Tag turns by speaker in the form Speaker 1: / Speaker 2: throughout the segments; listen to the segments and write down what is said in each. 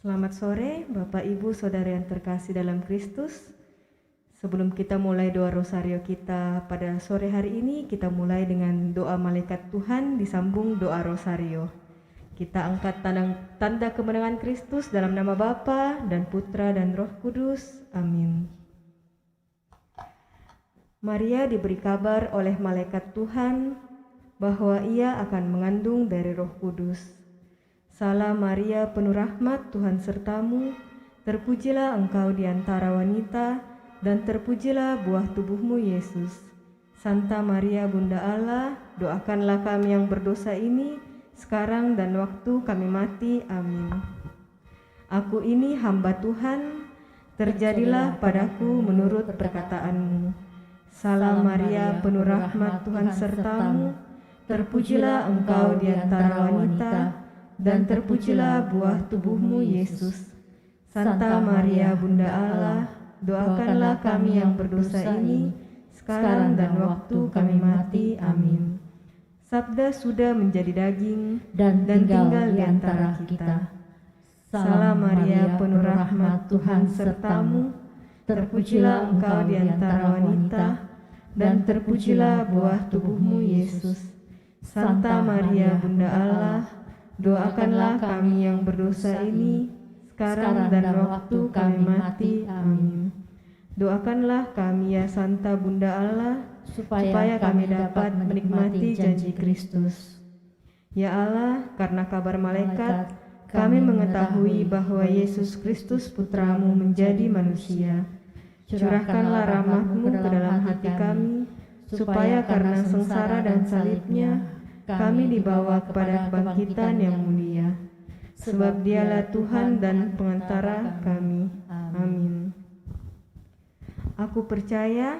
Speaker 1: Selamat sore Bapak Ibu Saudara yang terkasih dalam Kristus. Sebelum kita mulai doa rosario kita pada sore hari ini, kita mulai dengan doa malaikat Tuhan disambung doa rosario. Kita angkat tanda kemenangan Kristus dalam nama Bapa dan Putra dan Roh Kudus. Amin. Maria diberi kabar oleh malaikat Tuhan bahwa ia akan mengandung dari Roh Kudus. Salam Maria, penuh rahmat, Tuhan sertamu, terpujilah engkau di antara wanita, dan terpujilah buah tubuhmu, Yesus. Santa Maria, Bunda Allah, doakanlah kami yang berdosa ini, sekarang dan waktu kami mati. Amin. Aku ini hamba Tuhan, terjadilah padaku menurut perkataanmu. Salam Maria, penuh rahmat, Tuhan sertamu, terpujilah engkau di antara wanita, dan terpujilah buah tubuhmu, Yesus. Santa Maria, Bunda Allah, doakanlah kami yang berdosa ini, sekarang dan waktu kami mati. Amin. Sabda sudah menjadi daging dan tinggal di antara kita. Salam Maria, penuh rahmat, Tuhan sertamu, terpujilah engkau di antara wanita, dan terpujilah buah tubuhmu, Yesus. Santa Maria, Bunda Allah, doakanlah kami yang berdosa ini, sekarang dan waktu kami mati. Amin. Doakanlah kami ya Santa Bunda Allah, supaya kami dapat menikmati janji Kristus. Ya Allah, karena kabar malaikat, kami mengetahui bahwa Yesus Kristus Putramu menjadi manusia. Curahkanlah rahmat-Mu ke dalam hati kami, supaya karena sengsara dan salibnya, kami dibawa kepada kebangkitan yang mulia. Sebab Dialah Tuhan dan pengantara kami. Amin. Aku percaya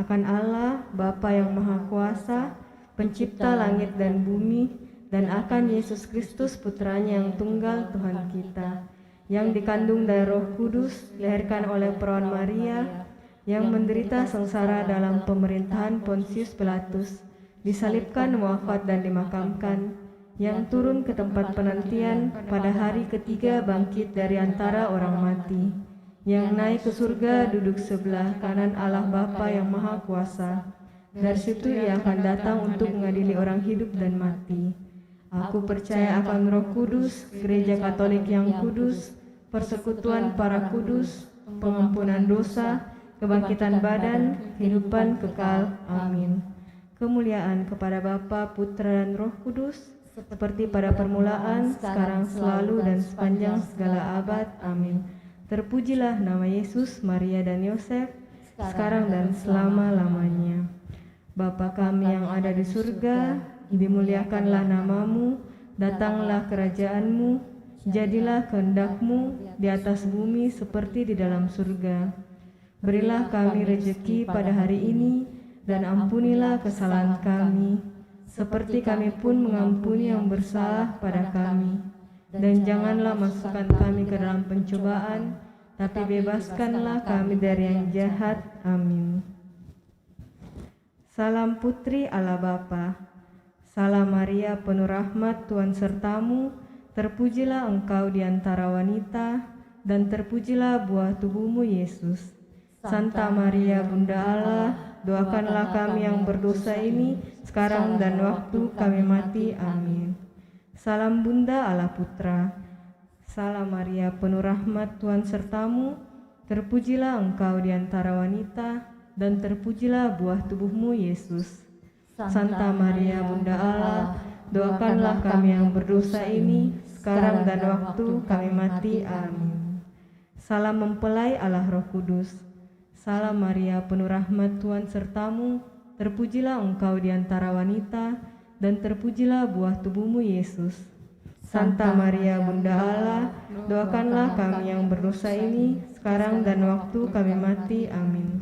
Speaker 1: akan Allah, Bapa yang Maha Kuasa, pencipta langit dan bumi, dan akan Yesus Kristus Putranya yang tunggal Tuhan kita, yang dikandung dari Roh Kudus, dilahirkan oleh perawan Maria, yang menderita sengsara dalam pemerintahan Pontius Pilatus, disalibkan, wafat dan dimakamkan, yang turun ke tempat penantian, pada hari ketiga bangkit dari antara orang mati, yang naik ke surga duduk sebelah kanan Allah Bapa yang Maha Kuasa. Dari situ Ia akan datang untuk mengadili orang hidup dan mati. Aku percaya akan Roh Kudus, Gereja Katolik yang kudus, persekutuan para kudus, pengampunan dosa, kebangkitan badan, kehidupan kekal. Amin. Kemuliaan kepada Bapa, Putra dan Roh Kudus, seperti pada permulaan, sekarang, selalu, dan sepanjang segala abad. Amin. Terpujilah nama Yesus, Maria, dan Yosef, sekarang dan selama-lamanya. Bapa kami yang ada di surga, dimuliakanlah namamu, datanglah kerajaan-Mu, jadilah kehendak-Mu di atas bumi seperti di dalam surga. Berilah kami rejeki pada hari ini, dan ampunilah kesalahan kami, seperti kami pun mengampuni yang bersalah pada kami. Dan janganlah masukkan kami ke dalam pencobaan, tapi bebaskanlah kami dari yang jahat. Amin. Salam Putri Allah Bapa. Salam Maria, penuh rahmat, Tuhan sertamu, terpujilah engkau di antara wanita, dan terpujilah buah tubuhmu, Yesus. Santa Maria, Bunda Allah, doakanlah kami yang berdosa ini, sekarang dan waktu kami mati. Amin. Salam Bunda Allah Putra. Salam Maria, penuh rahmat, Tuhan sertamu, terpujilah engkau di antara wanita, dan terpujilah buah tubuhmu, Yesus. Santa Maria, Bunda Allah, doakanlah kami yang berdosa ini, sekarang dan waktu kami mati. Amin. Salam mempelai Allah Roh Kudus. Salam Maria, penuh rahmat, Tuhan sertamu, terpujilah engkau di antara wanita, dan terpujilah buah tubuhmu, Yesus. Santa Maria, Bunda Allah, doakanlah kami yang berdosa ini, sekarang dan waktu kami mati. Amin.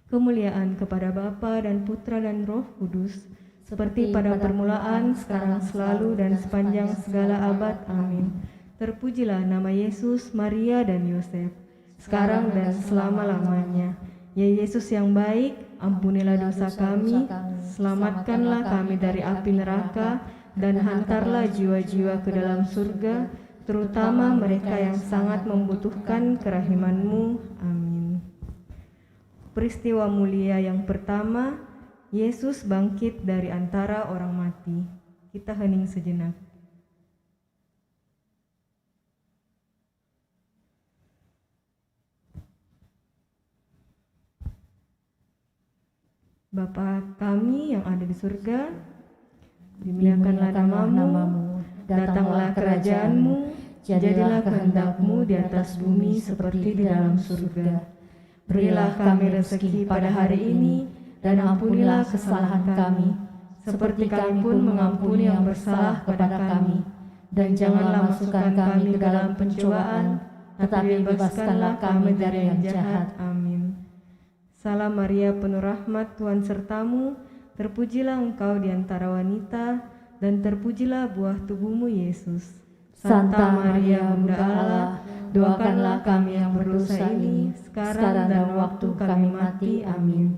Speaker 1: Kemuliaan kepada Bapa dan Putra dan Roh Kudus, seperti pada permulaan, sekarang, selalu, dan sepanjang segala abad. Amin. Terpujilah nama Yesus, Maria, dan Yosef, sekarang dan selama-lamanya. Ya Yesus yang baik, ampunilah dosa kami, selamatkanlah kami dari api neraka, dan hantarlah jiwa-jiwa ke dalam surga, terutama mereka yang sangat membutuhkan kerahiman-Mu. Amin. Peristiwa mulia yang pertama, Yesus bangkit dari antara orang mati. Kita hening sejenak. Bapa kami yang ada di surga, dimuliakanlah namamu, datanglah kerajaan-Mu, jadilah kehendak-Mu di atas bumi seperti di dalam surga. Berilah kami rezeki pada hari ini, dan ampunilah kesalahan kami, seperti kami pun mengampuni yang bersalah kepada kami. Dan janganlah masukkan kami ke dalam pencobaan, tetapi bebaskanlah kami dari yang jahat. Amin. Salam Maria, penuh rahmat, Tuhan sertamu, terpujilah engkau di antara wanita, dan terpujilah buah tubuhmu, Yesus. Santa Maria, Bunda Allah, doakanlah kami yang berdosa ini, sekarang dan waktu kami mati. Amin.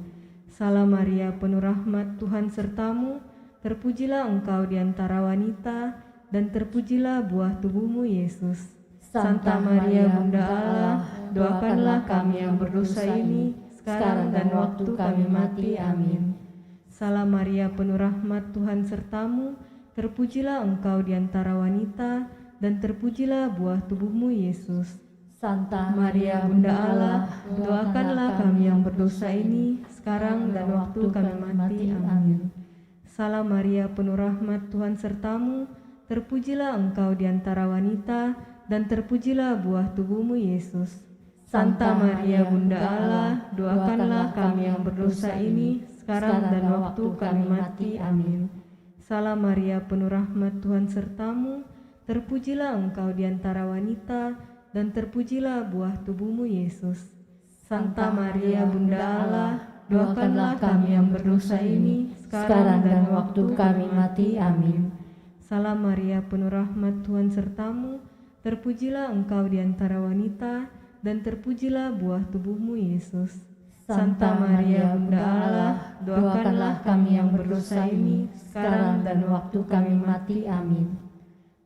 Speaker 1: Salam Maria, penuh rahmat, Tuhan sertamu, terpujilah engkau di antara wanita, dan terpujilah buah tubuhmu, Yesus. Santa Maria, Bunda Allah, doakanlah kami yang berdosa ini, sekarang dan waktu kami mati. Amin. Salam Maria, penuh rahmat, Tuhan sertamu, terpujilah engkau di antara wanita, dan terpujilah buah tubuhmu, Yesus. Santa Maria, Bunda Allah, doakanlah kami yang berdosa ini, sekarang dan waktu kami mati. Amin. Salam Maria, penuh rahmat, Tuhan sertamu, terpujilah engkau di antara wanita, dan terpujilah buah tubuhmu, Yesus. Santa Maria, Bunda Allah, doakanlah kami yang berdosa ini, sekarang dan waktu kami mati. Amin. Salam Maria, penuh rahmat, Tuhan sertamu, terpujilah engkau di antara wanita, dan terpujilah buah tubuhmu, Yesus. Santa Maria, Bunda Allah, doakanlah kami yang berdosa ini, sekarang dan waktu kami mati. Amin. Salam Maria, penuh rahmat, Tuhan sertamu, terpujilah engkau di antara wanita, dan terpujilah buah tubuhmu, Yesus. Santa Maria, Bunda Allah, doakanlah kami yang berdosa ini, sekarang dan waktu kami mati. Amin.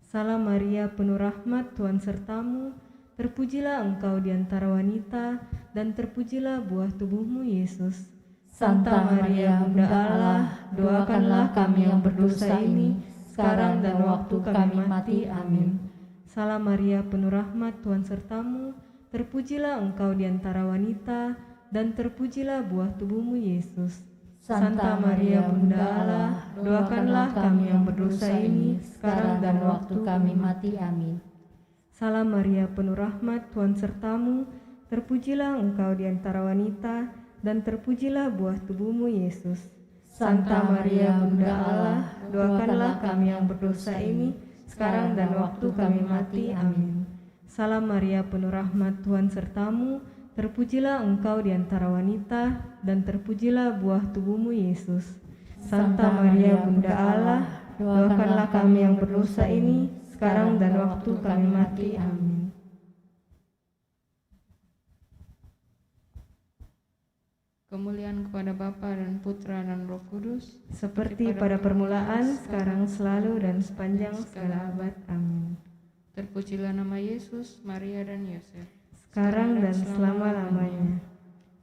Speaker 1: Salam Maria, penuh rahmat, Tuhan sertamu, terpujilah engkau di antara wanita, dan terpujilah buah tubuhmu, Yesus. Santa Maria, Bunda Allah, doakanlah kami yang berdosa ini, sekarang dan waktu kami mati. Amin. Salam Maria, penuh rahmat, Tuhan sertamu, terpujilah engkau di antara wanita, dan terpujilah buah tubuhmu, Yesus. Santa Maria, Bunda Allah, doakanlah kami yang berdosa ini, sekarang dan waktu kami mati. Amin. Salam Maria, penuh rahmat, Tuhan sertamu, terpujilah engkau di antara wanita, dan terpujilah buah tubuhmu, Yesus. Santa Maria, Bunda Allah, doakanlah kami yang berdosa ini, sekarang dan waktu kami mati. Amin. Salam Maria, penuh rahmat, Tuhan sertamu, terpujilah engkau di antara wanita, dan terpujilah buah tubuhmu, Yesus. Santa Maria, Bunda Allah, doakanlah kami yang berdosa ini, sekarang dan waktu kami mati. Amin.
Speaker 2: Kemuliaan kepada Bapa dan Putra dan Roh Kudus,
Speaker 1: seperti pada permulaan, sekarang, selalu, dan sepanjang segala abad. Amin.
Speaker 2: Terpujilah nama Yesus, Maria dan Yosef,
Speaker 1: sekarang dan selama-lamanya.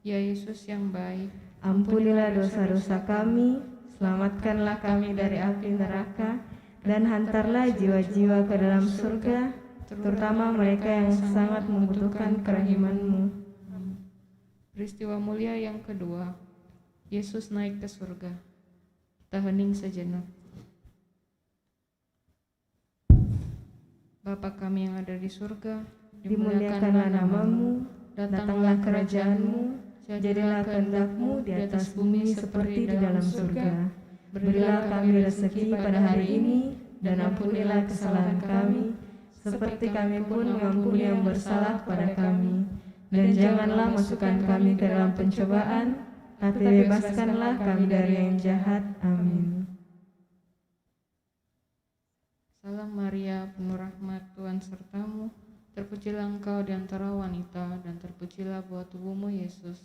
Speaker 2: Ya Yesus yang baik,
Speaker 1: ampunilah dosa-dosa kami, selamatkanlah kami dari api neraka, dan hantarlah jiwa-jiwa ke dalam surga, terutama mereka yang sangat membutuhkan kerahiman-Mu.
Speaker 2: Peristiwa mulia yang kedua, Yesus naik ke surga. Kita hening sejenak. Bapa kami yang ada di surga,
Speaker 1: dimuliakanlah namamu, datanglah kerajaan-Mu, jadilah kehendak-Mu di atas bumi seperti di dalam surga. Berilah kami rezeki pada hari ini, dan ampunilah kesalahan kami, seperti kami pun mengampuni yang bersalah pada kami. Dan janganlah masukkan kami ke dalam pencobaan, tapi bebaskanlah kami dari yang jahat. Amin.
Speaker 2: Salam Maria, penuh rahmat, Tuhan sertamu, terpujilah engkau di antara wanita, dan terpujilah buah tubuhmu, Yesus.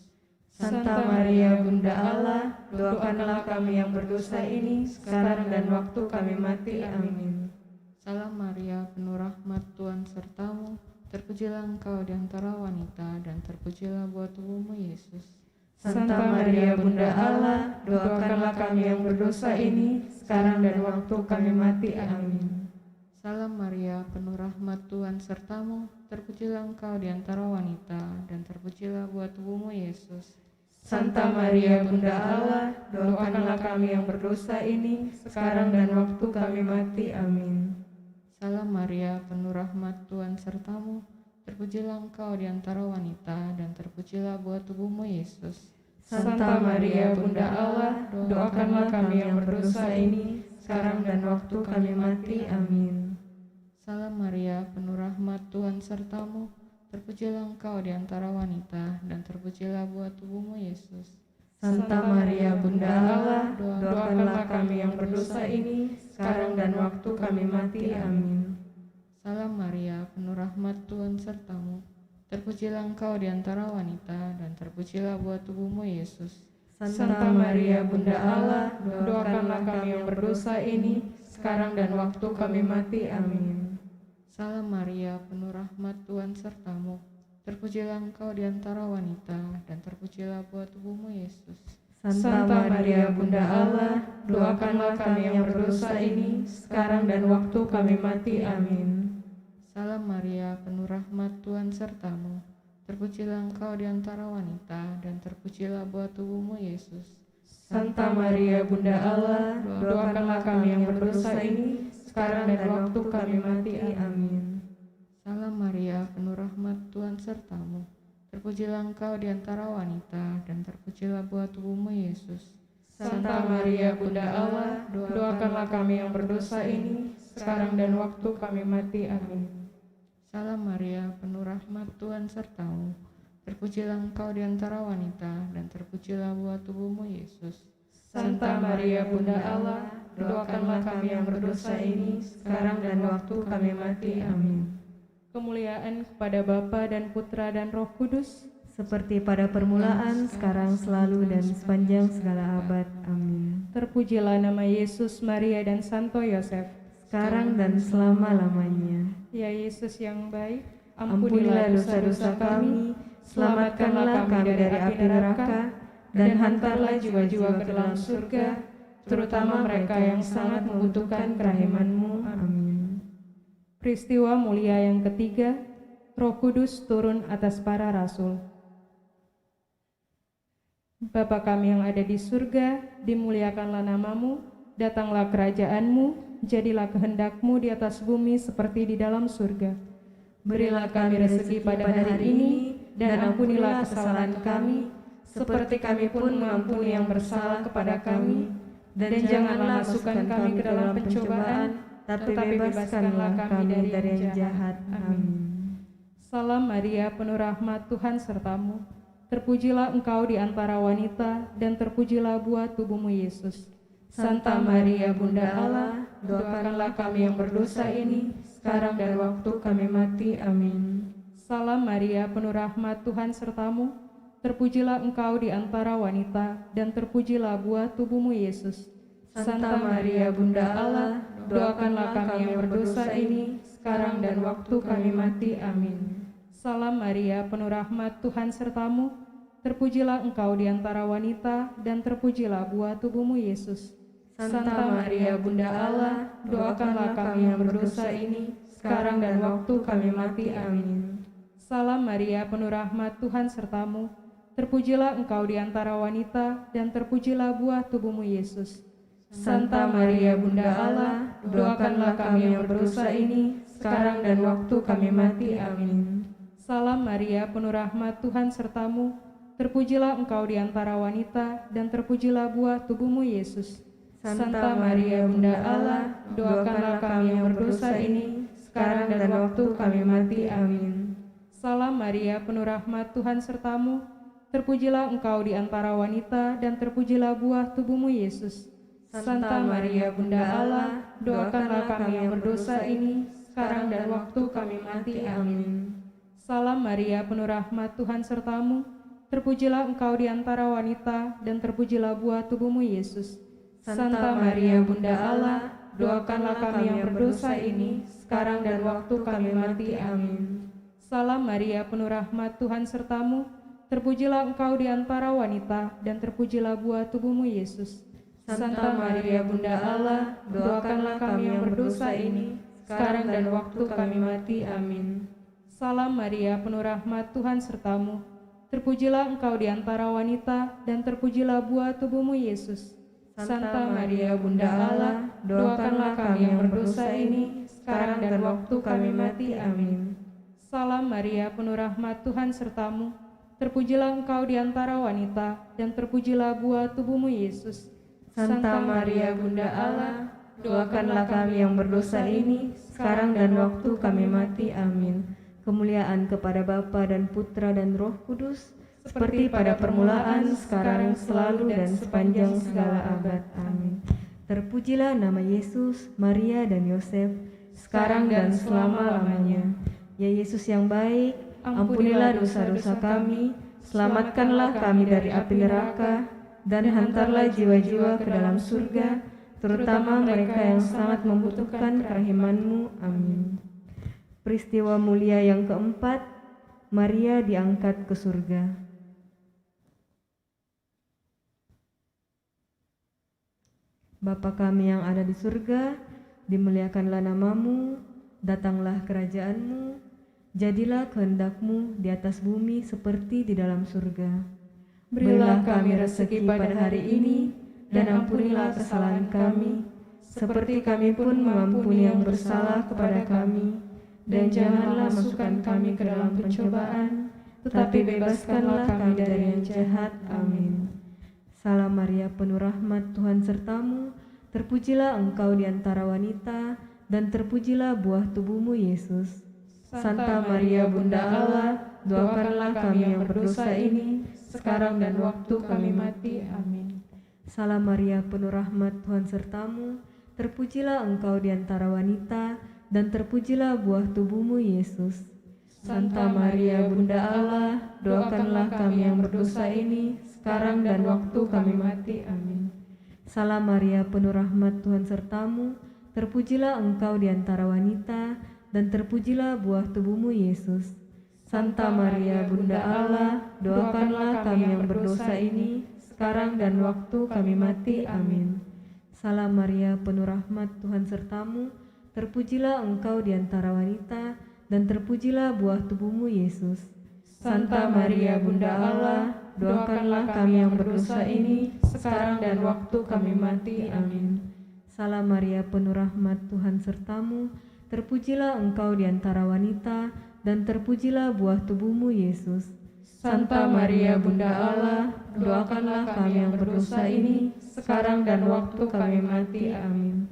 Speaker 1: Santa Maria, Bunda Allah, doakanlah kami yang berdosa ini, sekarang dan waktu kami mati. Amin.
Speaker 2: Salam Maria, penuh rahmat, Tuhan sertamu, terpujilah engkau di antara wanita, dan terpujilah buah tubuhmu, Yesus.
Speaker 1: Santa Maria Bunda Allah, doakanlah kami yang berdosa ini, sekarang dan waktu kami mati. Amin.
Speaker 2: Salam Maria, penuh rahmat Tuhan sertamu, terpujilah engkau di antara wanita, dan terpujilah buah tubuhmu, Yesus.
Speaker 1: Santa Maria Bunda Allah, doakanlah kami yang berdosa ini, sekarang dan waktu kami mati. Amin.
Speaker 2: Salam Maria, penuh rahmat Tuhan sertamu, terpujilah engkau di antara wanita, dan terpujilah buah tubuhmu, Yesus.
Speaker 1: Santa Maria Bunda Allah, doakanlah kami yang berdosa ini, sekarang dan waktu kami mati. Amin.
Speaker 2: Salam Maria, penuh rahmat Tuhan sertamu, terpujilah engkau di antara wanita, dan terpujilah buah tubuhmu, Yesus.
Speaker 1: Santa Maria Bunda Allah, doakanlah kami yang berdosa ini, sekarang dan waktu kami mati. Amin.
Speaker 2: Salam Maria, penuh rahmat Tuhan sertamu, terpujilah engkau di antara wanita, dan terpujilah buah tubuhmu, Yesus.
Speaker 1: Santa Maria Bunda Allah, doakanlah kami yang berdosa ini, sekarang dan waktu kami mati. Amin.
Speaker 2: Salam Maria, penuh rahmat Tuhan sertamu, terpujilah engkau di antara wanita, dan terpujilah buah tubuhmu, Yesus.
Speaker 1: Santa Maria Bunda Allah, doakanlah kami yang berdosa ini, sekarang dan waktu kami mati. Amin.
Speaker 2: Salam Maria, penuh rahmat Tuhan sertamu, terpujilah engkau di antara wanita, dan terpujilah buah tubuhmu, Yesus.
Speaker 1: Santa Maria Bunda Allah, doakanlah kami yang berdosa ini, sekarang dan waktu kami mati. Amin.
Speaker 2: Salam Maria, penuh rahmat Tuhan sertamu, terpujilah engkau di antara wanita, dan terpujilah buah tubuhmu, Yesus.
Speaker 1: Santa Maria Bunda Allah, doakanlah kami yang berdosa ini, sekarang dan waktu kami mati. Amin.
Speaker 2: Salam Maria, penuh rahmat Tuhan sertamu, terpujilah engkau di antara wanita, dan terpujilah buah tubuhmu, Yesus.
Speaker 1: Santa Maria Bunda Allah, doakanlah kami yang berdosa ini, sekarang dan waktu kami mati. Amin.
Speaker 3: Kemuliaan kepada Bapa dan Putra dan Roh Kudus,
Speaker 1: Seperti pada permulaan, sekarang, selalu, dan sepanjang segala abad. Amin.
Speaker 3: terpujilah nama Yesus, Maria, dan Santo Yosef.
Speaker 1: Sekarang dan selama-lamanya.
Speaker 3: Ya Yesus yang baik,
Speaker 1: Ampunilah dosa-dosa kami, selamatkanlah kami dari api neraka, dan hantarlah jiwa-jiwa ke dalam surga, terutama mereka yang sangat membutuhkan kerahiman-Mu. Amin.
Speaker 3: Peristiwa mulia yang ketiga, Roh Kudus turun atas para rasul. Bapa kami yang ada di surga, dimuliakanlah nama-Mu, datanglah kerajaan-Mu, jadilah kehendak-Mu di atas bumi seperti di dalam surga.
Speaker 1: Berilah kami rezeki pada hari ini, dan ampunilah kesalahan kami, seperti kami pun mengampuni yang bersalah kepada kami. Dan janganlah masukkan kami ke dalam pencobaan, tapi bebaskanlah kami dari yang jahat. Amin.
Speaker 3: Salam Maria, penuh rahmat Tuhan sertamu, terpujilah engkau di antara wanita, dan terpujilah buah tubuhmu, Yesus.
Speaker 1: Santa Maria Bunda Allah, doakanlah kami yang berdosa ini, sekarang dan waktu kami mati. Amin.
Speaker 3: Salam Maria, penuh rahmat Tuhan sertamu, terpujilah engkau di antara wanita, dan terpujilah buah tubuhmu, Yesus.
Speaker 1: Santa Maria Bunda Allah, doakanlah kami yang berdosa ini, sekarang dan waktu kami mati. Amin.
Speaker 3: Salam Maria, penuh rahmat Tuhan sertamu, terpujilah engkau di antara wanita, dan terpujilah buah tubuhmu, Yesus.
Speaker 1: Santa Maria Bunda Allah, doakanlah kami yang berdosa ini, sekarang dan waktu kami mati. Amin.
Speaker 3: Salam Maria, penuh rahmat Tuhan sertamu, terpujilah engkau di antara wanita, dan terpujilah buah tubuhmu, Yesus.
Speaker 1: Santa Maria Bunda Allah, doakanlah kami yang berdosa ini, sekarang dan waktu kami mati. Amin.
Speaker 3: Salam Maria, penuh rahmat Tuhan sertamu, terpujilah engkau di antara wanita, dan terpujilah buah tubuhmu, Yesus.
Speaker 1: Santa Maria Bunda Allah, doakanlah kami yang berdosa ini, sekarang dan waktu kami mati. Amin.
Speaker 3: Salam Maria, penuh rahmat Tuhan sertamu, terpujilah engkau di antara wanita, dan terpujilah buah tubuhmu, Yesus.
Speaker 1: Santa Maria Bunda Allah, doakanlah kami yang berdosa ini, sekarang dan waktu kami mati. Amin.
Speaker 3: Salam Maria, penuh rahmat Tuhan sertamu, terpujilah engkau di antara wanita, dan terpujilah buah tubuhmu, Yesus.
Speaker 1: Santa Maria Bunda Allah,
Speaker 3: doakanlah kami yang berdosa ini, sekarang dan waktu kami mati. Amin. Salam Maria, penuh rahmat, Tuhan sertamu. Terpujilah engkau di antara wanita, dan terpujilah buah tubuhmu, Yesus. Santa Maria, Bunda Allah, doakanlah kami yang berdosa ini, sekarang dan waktu kami mati. Amin. Salam Maria, penuh rahmat, Tuhan sertamu. Terpujilah engkau di antara wanita, dan terpujilah buah tubuhmu, Yesus. Santa Maria, Bunda Allah, doakanlah kami yang berdosa ini, sekarang dan waktu kami mati. Amin. Salam Maria, penuh rahmat, Tuhan sertamu. Terpujilah engkau di antara wanita, dan terpujilah buah tubuhmu, Yesus.
Speaker 1: Santa Maria, Bunda Allah, doakanlah kami yang berdosa ini, sekarang dan waktu kami mati. Amin. Kemuliaan kepada Bapa dan Putra dan Roh Kudus, seperti pada permulaan, sekarang, selalu, dan sepanjang segala abad. Amin. Terpujilah nama Yesus, Maria, dan Yosef, sekarang dan selama-lamanya. Ya Yesus yang baik, ampunilah dosa-dosa kami, selamatkanlah kami dari api neraka, dan hantarlah jiwa-jiwa ke dalam surga, terutama mereka yang sangat membutuhkan kerahiman-Mu. Amin. Peristiwa mulia yang keempat, Maria diangkat ke surga. Bapa kami yang ada di surga, dimuliakanlah nama-Mu, datanglah kerajaan-Mu, jadilah kehendak-Mu di atas bumi seperti di dalam surga. Berilah kami rezeki pada hari ini, dan ampunilah kesalahan kami, seperti kami pun mengampuni yang bersalah kepada kami. Dan janganlah masukkan kami ke dalam pencobaan, tetapi bebaskanlah kami dari yang jahat. Amin. Salam Maria, penuh rahmat, Tuhan sertamu. Terpujilah engkau di antara wanita, dan terpujilah buah tubuhmu, Yesus. Santa Maria, Bunda Allah, doakanlah kami yang berdosa ini, sekarang dan waktu kami mati. Amin. Salam Maria, penuh rahmat, Tuhan sertamu. Terpujilah engkau di antara wanita, dan terpujilah buah tubuhmu, Yesus. Santa Maria, Bunda Allah, doakanlah kami yang berdosa ini, sekarang dan waktu kami mati. Amin. Salam Maria, penuh rahmat, Tuhan sertamu. Terpujilah engkau di antara wanita, dan terpujilah buah tubuhmu, Yesus. Santa Maria, Bunda Allah, doakanlah kami yang berdosa ini, sekarang dan waktu kami mati. Amin. Salam Maria, penuh rahmat, Tuhan sertamu. Terpujilah engkau di antara wanita, dan terpujilah buah tubuhmu, Yesus. Santa Maria, Bunda Allah, doakanlah kami yang berdosa ini, sekarang dan waktu kami mati. Amin. Salam Maria, penuh rahmat, Tuhan sertamu. Terpujilah engkau di antara wanita, dan terpujilah buah tubuhmu, Yesus. Santa Maria, Bunda Allah, doakanlah kami yang berdosa ini, sekarang dan waktu kami mati. Amin.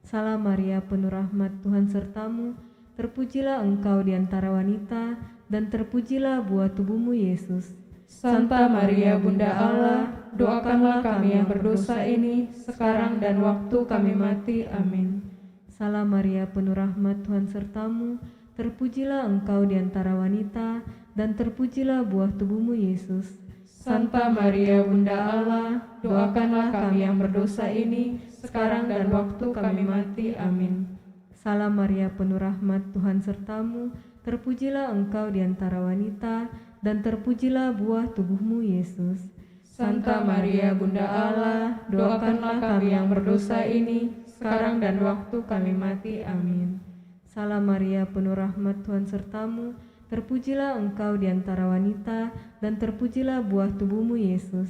Speaker 1: Salam Maria, penuh rahmat, Tuhan sertamu. Terpujilah engkau di antara wanita, dan terpujilah buah tubuhmu, Yesus.
Speaker 3: Santa Maria, Bunda Allah, doakanlah kami yang berdosa ini, sekarang dan waktu kami mati. Amin.
Speaker 1: Salam Maria, penuh rahmat, Tuhan sertamu. Terpujilah engkau di antara wanita, dan terpujilah buah tubuhmu, Yesus.
Speaker 3: Santa Maria, Bunda Allah, doakanlah kami yang berdosa ini, sekarang dan waktu kami mati. Amin.
Speaker 1: Salam Maria, penuh rahmat, Tuhan sertamu. Terpujilah engkau di antara wanita, dan terpujilah buah tubuhmu, Yesus.
Speaker 3: Santa Maria, Bunda Allah, doakanlah kami yang berdosa ini, sekarang dan waktu kami mati. Amin.
Speaker 1: Salam Maria, penuh rahmat, Tuhan sertamu. Terpujilah engkau di antara wanita, dan terpujilah buah tubuhmu, Yesus.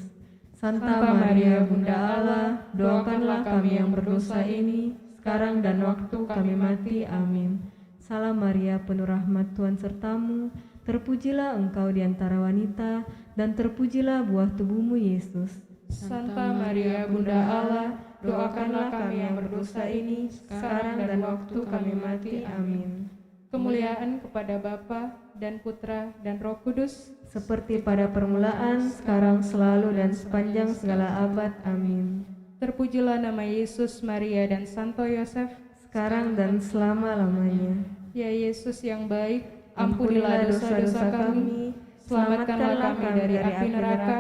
Speaker 1: Santa Maria, Bunda Allah, doakanlah kami yang berdosa ini, sekarang dan waktu kami mati. Amin. Salam Maria, penuh rahmat, Tuhan sertamu. Terpujilah engkau di antara wanita, dan terpujilah buah tubuhmu, Yesus.
Speaker 3: Santa Maria, Bunda Allah, doakanlah kami yang berdosa ini, sekarang dan waktu kami mati. Amin. Kemuliaan kepada Bapa dan Putra dan Roh Kudus,
Speaker 1: seperti pada permulaan, sekarang, selalu, dan sepanjang segala abad. Amin.
Speaker 3: Terpujilah nama Yesus, Maria, dan Santo Yosef,
Speaker 1: sekarang dan selama-lamanya.
Speaker 3: Ya Yesus yang baik, ampunilah dosa-dosa kami, selamatkanlah kami dari api neraka,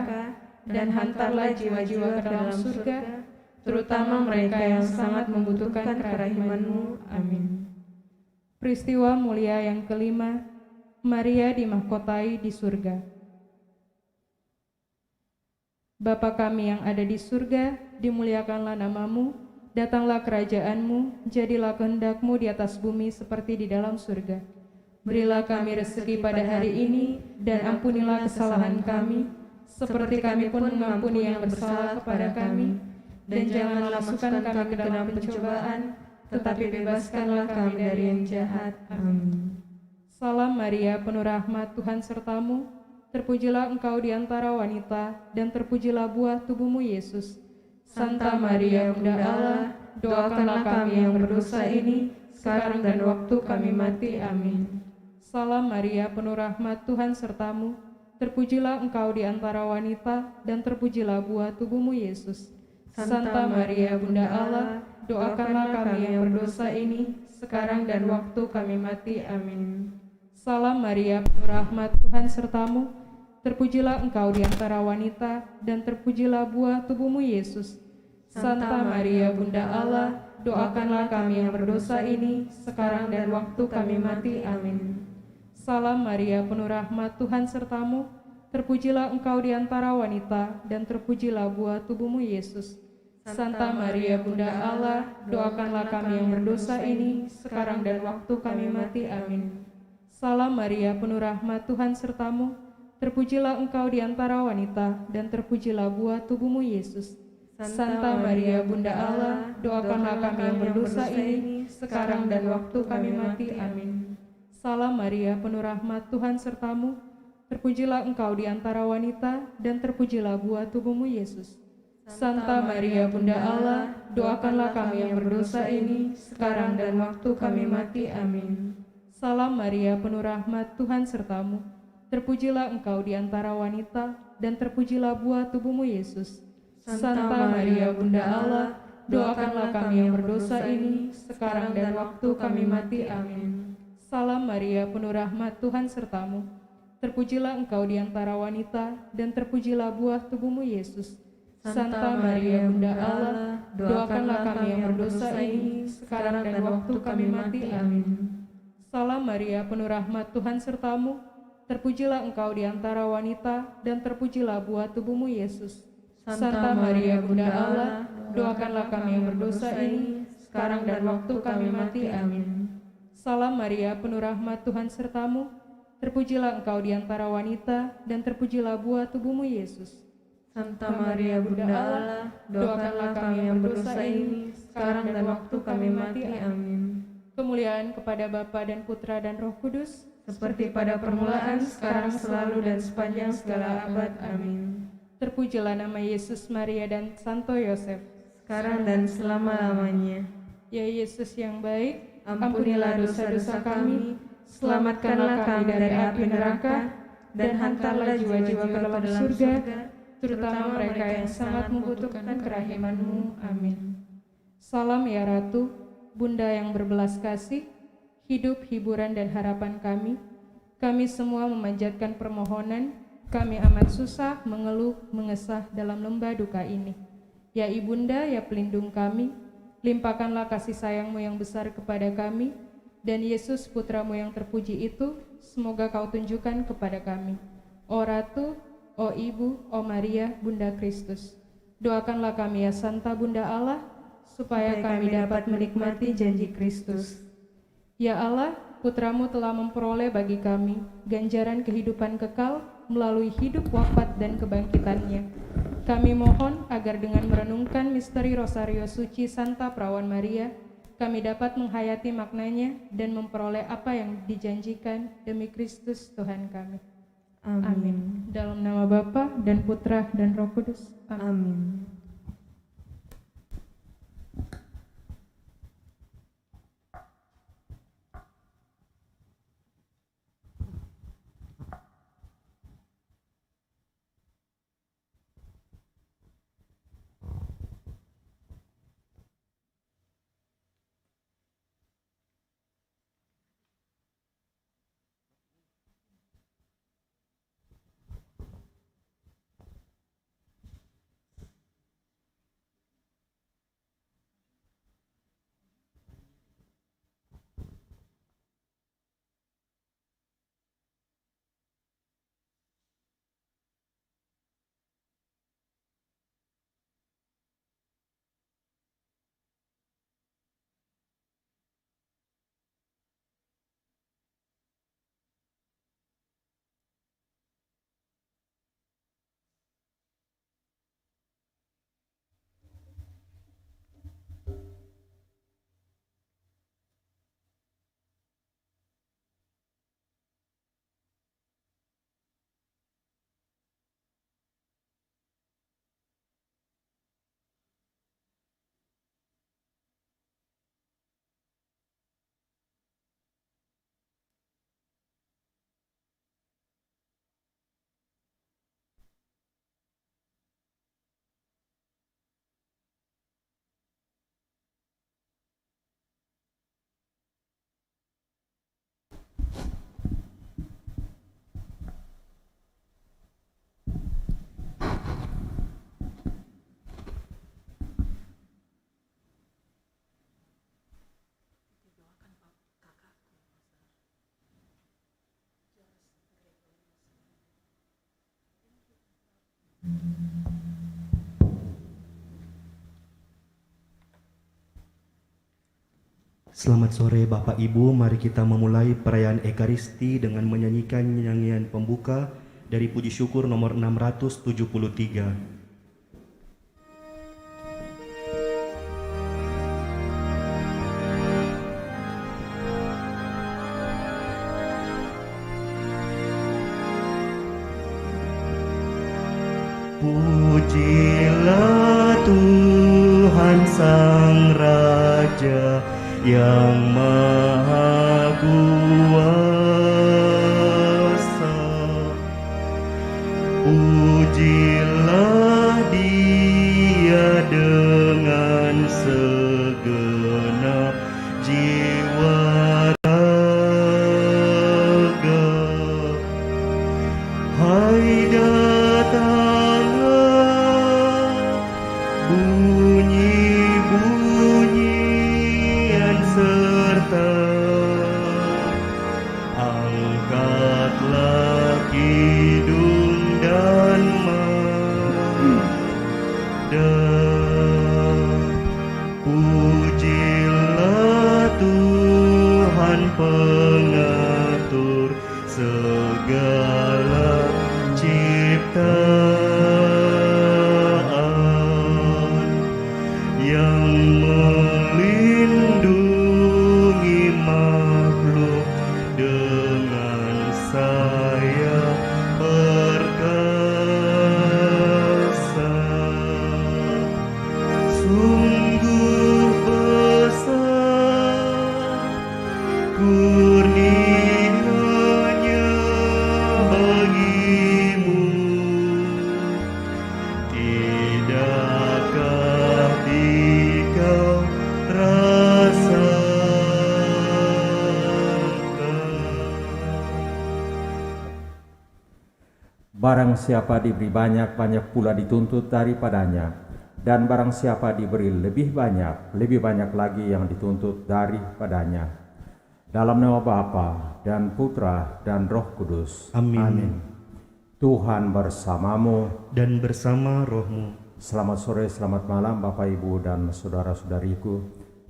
Speaker 3: dan hantarlah jiwa-jiwa ke dalam surga, terutama mereka yang sangat membutuhkan kerahiman-Mu. Amin. Peristiwa mulia yang kelima, Maria dimahkotai di surga. Bapa kami yang ada di surga, dimuliakanlah nama-Mu, datanglah kerajaan-Mu, jadilah kehendak-Mu di atas bumi seperti di dalam surga. Berilah kami rezeki pada hari ini, dan ampunilah kesalahan kami, seperti kami pun mengampuni yang bersalah kepada kami. Dan janganlah masukkan kami ke dalam pencobaan, tetapi bebaskanlah kami dari yang jahat. Amin. Salam Maria, penuh rahmat, Tuhan sertamu. Terpujilah engkau di antara wanita, dan terpujilah buah tubuhmu, Yesus. Santa Maria, Bunda Allah, doakanlah kami yang berdosa ini, sekarang dan waktu kami mati. Amin. Salam Maria, penuh rahmat, Tuhan sertamu. Terpujilah engkau di antara wanita, dan terpujilah buah tubuhmu, Yesus. Santa Maria, Bunda Allah, doakanlah kami yang berdosa ini, sekarang dan waktu kami mati. Amin. Salam Maria, penuh rahmat, Tuhan sertamu. Terpujilah engkau di antara wanita, dan terpujilah buah tubuhmu, Yesus. Santa Maria, Bunda Allah, doakanlah kami yang berdosa ini, sekarang dan waktu kami mati. Amin. Salam Maria, penuh rahmat, Tuhan sertamu. Terpujilah engkau di antara wanita, dan terpujilah buah tubuhmu, Yesus. Santa Maria, Bunda Allah, doakanlah kami yang berdosa ini, sekarang dan waktu kami mati. Amin. Salam Maria, penuh rahmat, Tuhan sertamu. Terpujilah engkau di antara wanita, dan terpujilah buah tubuhmu, Yesus. Santa Maria, Bunda Allah, doakanlah kami yang berdosa ini, sekarang dan waktu kami mati. Amin. Salam Maria, penuh rahmat, Tuhan sertamu. Terpujilah engkau di antara wanita, dan terpujilah buah tubuhmu, Yesus. Santa Maria, Bunda Allah, doakanlah kami yang berdosa ini, sekarang dan waktu kami mati. Amin. Salam Maria, penuh rahmat, Tuhan sertamu. Terpujilah engkau di antara wanita, dan terpujilah buah tubuhmu, Yesus. Santa Maria, Bunda Allah, doakanlah kami yang berdosa ini, sekarang dan waktu kami mati. Amin. Salam Maria, penuh rahmat, Tuhan sertamu. Terpujilah engkau di antara wanita, dan terpujilah buah tubuhmu, Yesus. Santa Maria, Bunda Allah, doakanlah kami yang berdosa ini, sekarang dan waktu kami mati. Amin. Salam Maria, penuh rahmat, Tuhan sertamu. Terpujilah engkau di antara wanita, dan terpujilah buah tubuhmu, Yesus. Santa Maria, Bunda Allah, doakanlah kami yang berdosa ini, sekarang dan waktu kami mati. Amin. Salam Maria, penuh rahmat, Tuhan sertamu. Terpujilah engkau di antara wanita, dan terpujilah buah tubuhmu, Yesus. Santa Maria, Bunda Allah, doakanlah kami yang berdosa ini, sekarang dan waktu kami mati. Amin. Kemuliaan kepada Bapa dan Putra dan Roh Kudus, seperti pada permulaan, sekarang, selalu, dan sepanjang segala abad. Amin. Terpujilah nama Yesus, Maria, dan Santo Yosef,
Speaker 1: sekarang dan selama-lamanya.
Speaker 3: Ya Yesus yang baik,
Speaker 1: Ampunilah dosa-dosa kami, selamatkanlah kami dari api neraka, dan hantarlah jiwa-jiwa ke dalam surga,
Speaker 3: terutama mereka yang sangat membutuhkan kerahiman-Mu. Amin. Salam ya Ratu, Bunda yang berbelas kasih, hidup, hiburan, dan harapan kami. Kami semua memanjatkan permohonan, kami amat susah, mengeluh, mengesah dalam lembah duka ini. Ya Ibunda, ya pelindung kami, limpahkanlah kasih sayang-Mu yang besar kepada kami, dan Yesus Putra-Mu yang terpuji itu, semoga Kau tunjukkan kepada kami. O Ratu, O Ibu, O Maria, Bunda Kristus, doakanlah kami ya Santa Bunda Allah, supaya kami dapat menikmati janji Kristus. Ya Allah, Putra-Mu telah memperoleh bagi kami ganjaran kehidupan kekal melalui hidup, wafat, dan kebangkitannya. Kami mohon agar dengan merenungkan misteri Rosario Suci Santa Perawan Maria, kami dapat menghayati maknanya dan memperoleh apa yang dijanjikan demi Kristus Tuhan kami. Amin. Dalam nama Bapa dan Putra dan Roh Kudus.
Speaker 1: Amin.
Speaker 4: Selamat sore Bapak Ibu, mari kita memulai perayaan Ekaristi dengan menyanyikan nyanyian pembuka dari puji syukur nomor 673. Pujilah Tuhan Sang Raja yang Maha Kuasa. Pujilah Dia dengan segenap jiwa raga. Hai datanglah bunyi-bunyian serta angkatlah kidung dan mada. Pujilah Tuhan pengatur segala ciptaan yang melindungi makhluk dengan sayap perkasa. Sungguh besar kurnia-Nya bagimu, tidakkah dikau rasakan?
Speaker 5: Barang siapa diberi banyak, banyak pula dituntut daripadanya. Dan barang siapa diberi lebih banyak lagi yang dituntut daripadanya. Dalam nama Bapa dan Putra dan Roh Kudus.
Speaker 4: Amin.
Speaker 5: Tuhan bersamamu
Speaker 4: Dan bersama rohmu.
Speaker 5: Selamat sore, selamat malam Bapak Ibu dan saudara-saudariku,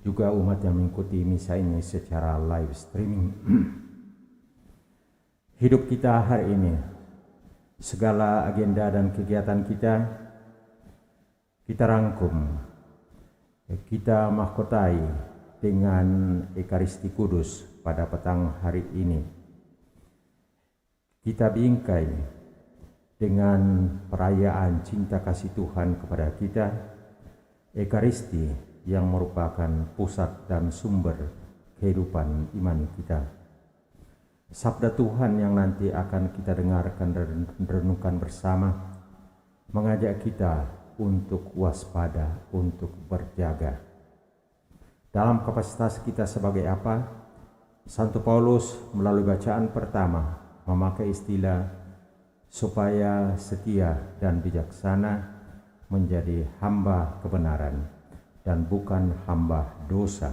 Speaker 5: juga umat yang mengikuti misa ini secara live streaming. Hidup kita hari ini, segala agenda dan kegiatan kita rangkum, kita mahkotai dengan Ekaristi Kudus pada petang hari ini. Kita bingkai dengan perayaan cinta kasih Tuhan kepada kita, Ekaristi yang merupakan pusat dan sumber kehidupan iman kita. Sabda Tuhan yang nanti akan kita dengarkan dan renungkan bersama mengajak kita untuk waspada, untuk berjaga. Dalam kapasitas kita sebagai apa? Santo Paulus melalui bacaan pertama memakai istilah supaya setia dan bijaksana menjadi hamba kebenaran dan bukan hamba dosa.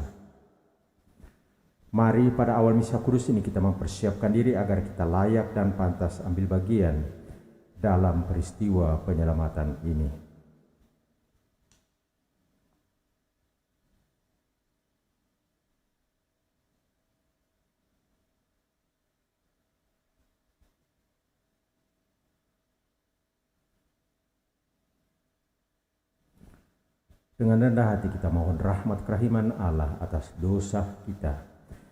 Speaker 5: Mari pada awal misa kudus ini kita mempersiapkan diri agar kita layak dan pantas ambil bagian dalam peristiwa penyelamatan ini. Dengan rendah hati kita mohon rahmat kerahiman Allah atas dosa kita.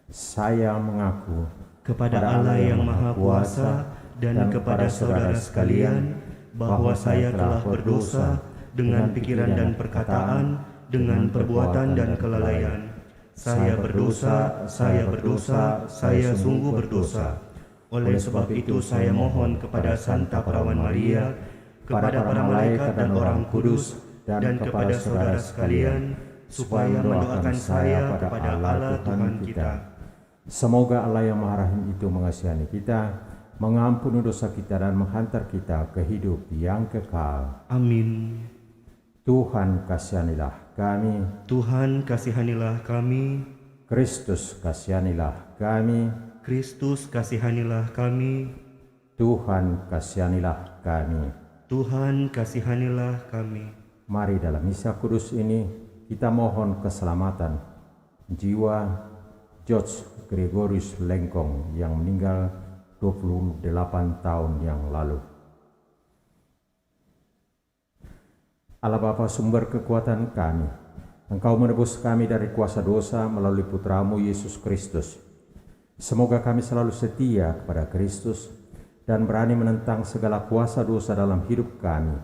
Speaker 5: Saya mengaku
Speaker 4: kepada Allah yang Maha Kuasa dan kepada saudara sekalian bahwa saya telah berdosa dengan pikiran dan perkataan, dengan perbuatan dan kelalaian. Saya berdosa, saya sungguh berdosa. Oleh sebab itu saya mohon kepada Santa Perawan Maria, kepada para malaikat dan orang kudus, dan kepada saudara sekalian, supaya mendoakan saya kepada Allah Tuhan kita.
Speaker 5: Semoga Allah yang Maha Rahim itu mengasihani kita, mengampuni dosa kita dan menghantar kita ke hidup yang kekal.
Speaker 4: Amin.
Speaker 5: Tuhan kasihanilah kami.
Speaker 4: Tuhan kasihanilah kami.
Speaker 5: Kristus kasihanilah kami.
Speaker 4: Kristus kasihanilah kami.
Speaker 5: Tuhan kasihanilah kami.
Speaker 4: Tuhan, kasihanilah kami.
Speaker 5: Mari dalam misa kudus ini kita mohon keselamatan jiwa George Gregorius Lengkong yang meninggal 28 tahun yang lalu. Allah Bapa, sumber kekuatan kami, Engkau menebus kami dari kuasa dosa melalui Putramu Yesus Kristus. Semoga kami selalu setia kepada Kristus dan berani menentang segala kuasa dosa dalam hidup kami.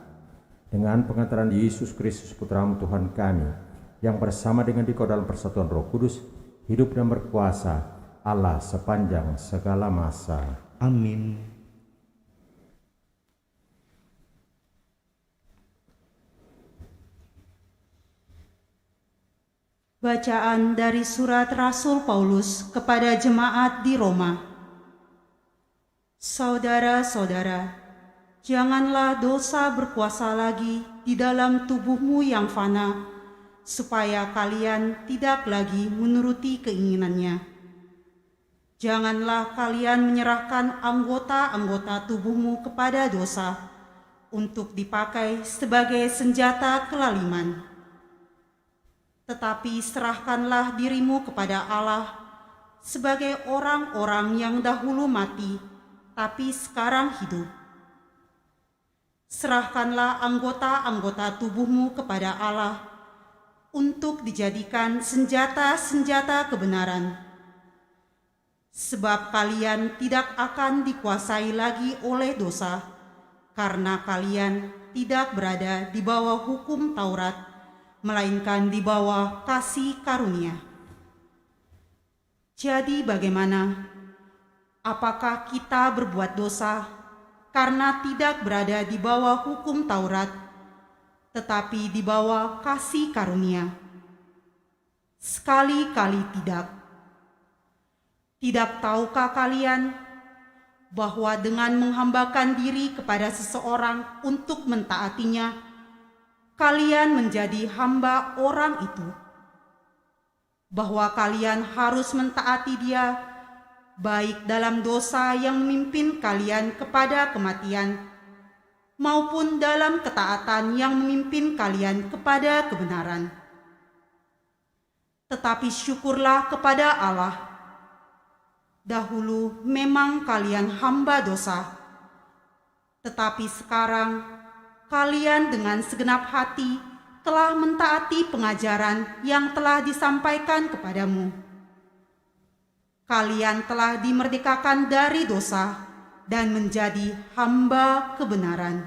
Speaker 5: Dengan pengantaran Yesus Kristus Putramu Tuhan kami, yang bersama dengan Dikau dalam persatuan Roh Kudus, hidup dan berkuasa Allah sepanjang segala masa.
Speaker 4: Amin.
Speaker 6: Bacaan dari surat Rasul Paulus kepada jemaat di Roma. Saudara-saudara, janganlah dosa berkuasa lagi di dalam tubuhmu yang fana, supaya kalian tidak lagi menuruti keinginannya. Janganlah kalian menyerahkan anggota-anggota tubuhmu kepada dosa untuk dipakai sebagai senjata kelaliman. Tetapi serahkanlah dirimu kepada Allah sebagai orang-orang yang dahulu mati, tapi sekarang hidup. Serahkanlah anggota-anggota tubuhmu kepada Allah untuk dijadikan senjata-senjata kebenaran. Sebab kalian tidak akan dikuasai lagi oleh dosa, karena kalian tidak berada di bawah hukum Taurat, melainkan di bawah kasih karunia. Jadi bagaimana? Apakah kita berbuat dosa karena tidak berada di bawah hukum Taurat, tetapi di bawah kasih karunia? Sekali-kali tidak. Tidak tahukah kalian bahwa dengan menghambakan diri kepada seseorang untuk mentaatinya, kalian menjadi hamba orang itu, bahwa kalian harus mentaati dia, baik dalam dosa yang memimpin kalian kepada kematian, maupun dalam ketaatan yang memimpin kalian kepada kebenaran. Tetapi syukurlah kepada Allah, dahulu memang kalian hamba dosa, tetapi sekarang kalian dengan segenap hati telah mentaati pengajaran yang telah disampaikan kepadamu. Kalian telah dimerdekakan dari dosa dan menjadi hamba kebenaran.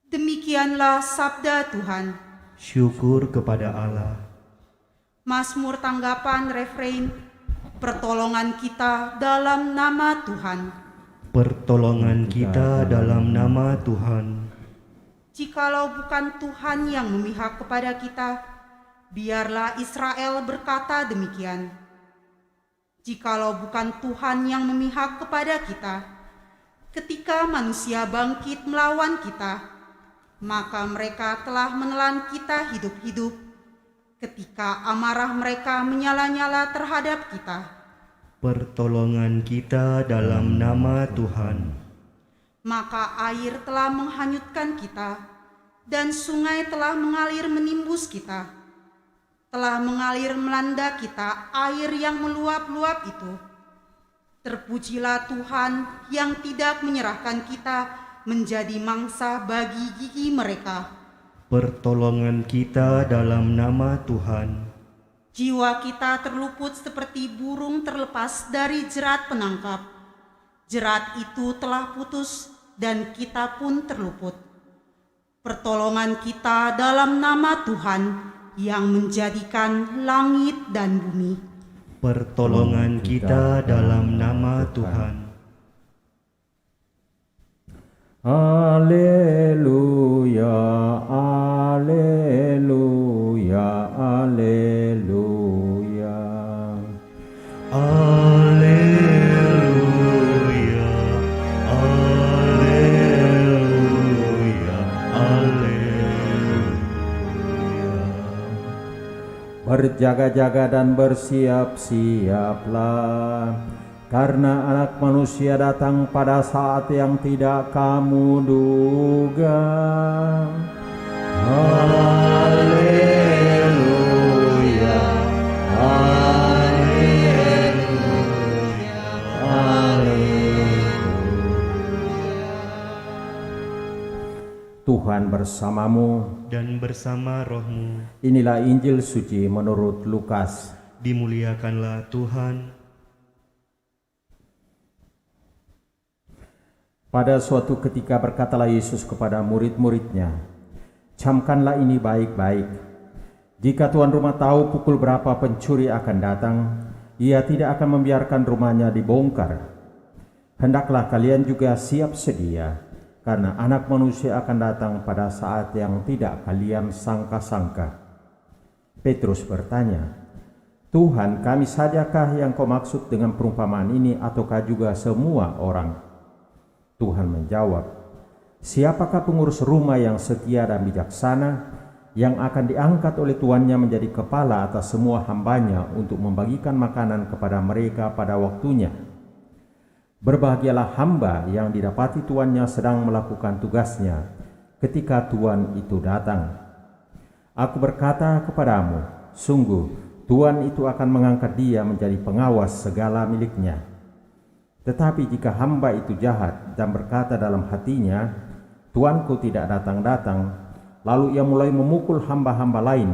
Speaker 6: Demikianlah sabda Tuhan.
Speaker 4: Syukur kepada Allah.
Speaker 6: Mazmur tanggapan refrein, pertolongan kita dalam nama Tuhan.
Speaker 4: Pertolongan kita dalam nama Tuhan.
Speaker 6: Jikalau bukan Tuhan yang memihak kepada kita, biarlah Israel berkata demikian. Jikalau bukan Tuhan yang memihak kepada kita, ketika manusia bangkit melawan kita, maka mereka telah menelan kita hidup-hidup ketika amarah mereka menyala-nyala terhadap kita.
Speaker 4: Pertolongan kita dalam nama Tuhan.
Speaker 6: Maka air telah menghanyutkan kita, dan sungai telah mengalir menimbus kita. Telah mengalir melanda kita air yang meluap-luap itu. Terpujilah Tuhan yang tidak menyerahkan kita menjadi mangsa bagi gigi mereka.
Speaker 4: Pertolongan kita dalam nama Tuhan.
Speaker 6: Jiwa kita terluput seperti burung terlepas dari jerat penangkap. Jerat itu telah putus dan kita pun terluput. Pertolongan kita dalam nama Tuhan yang menjadikan langit dan bumi.
Speaker 4: Pertolongan kita dalam nama Tuhan.
Speaker 5: Haleluya, haleluya, haleluya.
Speaker 4: Haleluya, haleluya, haleluya.
Speaker 5: Berjaga-jaga dan bersiap-siaplah, karena Anak Manusia datang pada saat yang tidak kamu duga. Haleluya, haleluya, haleluya. Tuhan bersamamu
Speaker 4: dan bersama rohmu.
Speaker 5: Inilah Injil suci menurut Lukas.
Speaker 4: Dimuliakanlah Tuhan.
Speaker 5: Pada suatu ketika berkatalah Yesus kepada murid-muridnya, "Camkanlah ini baik-baik. Jika tuan rumah tahu pukul berapa pencuri akan datang, ia tidak akan membiarkan rumahnya dibongkar. Hendaklah kalian juga siap sedia, karena Anak Manusia akan datang pada saat yang tidak kalian sangka-sangka." Petrus bertanya, "Tuhan, kami sajakah yang kau maksud dengan perumpamaan ini, ataukah juga semua orang?" Tuhan menjawab, "Siapakah pengurus rumah yang setia dan bijaksana, yang akan diangkat oleh tuannya menjadi kepala atas semua hambanya untuk membagikan makanan kepada mereka pada waktunya? Berbahagialah hamba yang didapati tuannya sedang melakukan tugasnya ketika tuan itu datang. Aku berkata kepadamu, sungguh tuan itu akan mengangkat dia menjadi pengawas segala miliknya. Tetapi jika hamba itu jahat dan berkata dalam hatinya, tuanku tidak datang-datang, lalu ia mulai memukul hamba-hamba lain,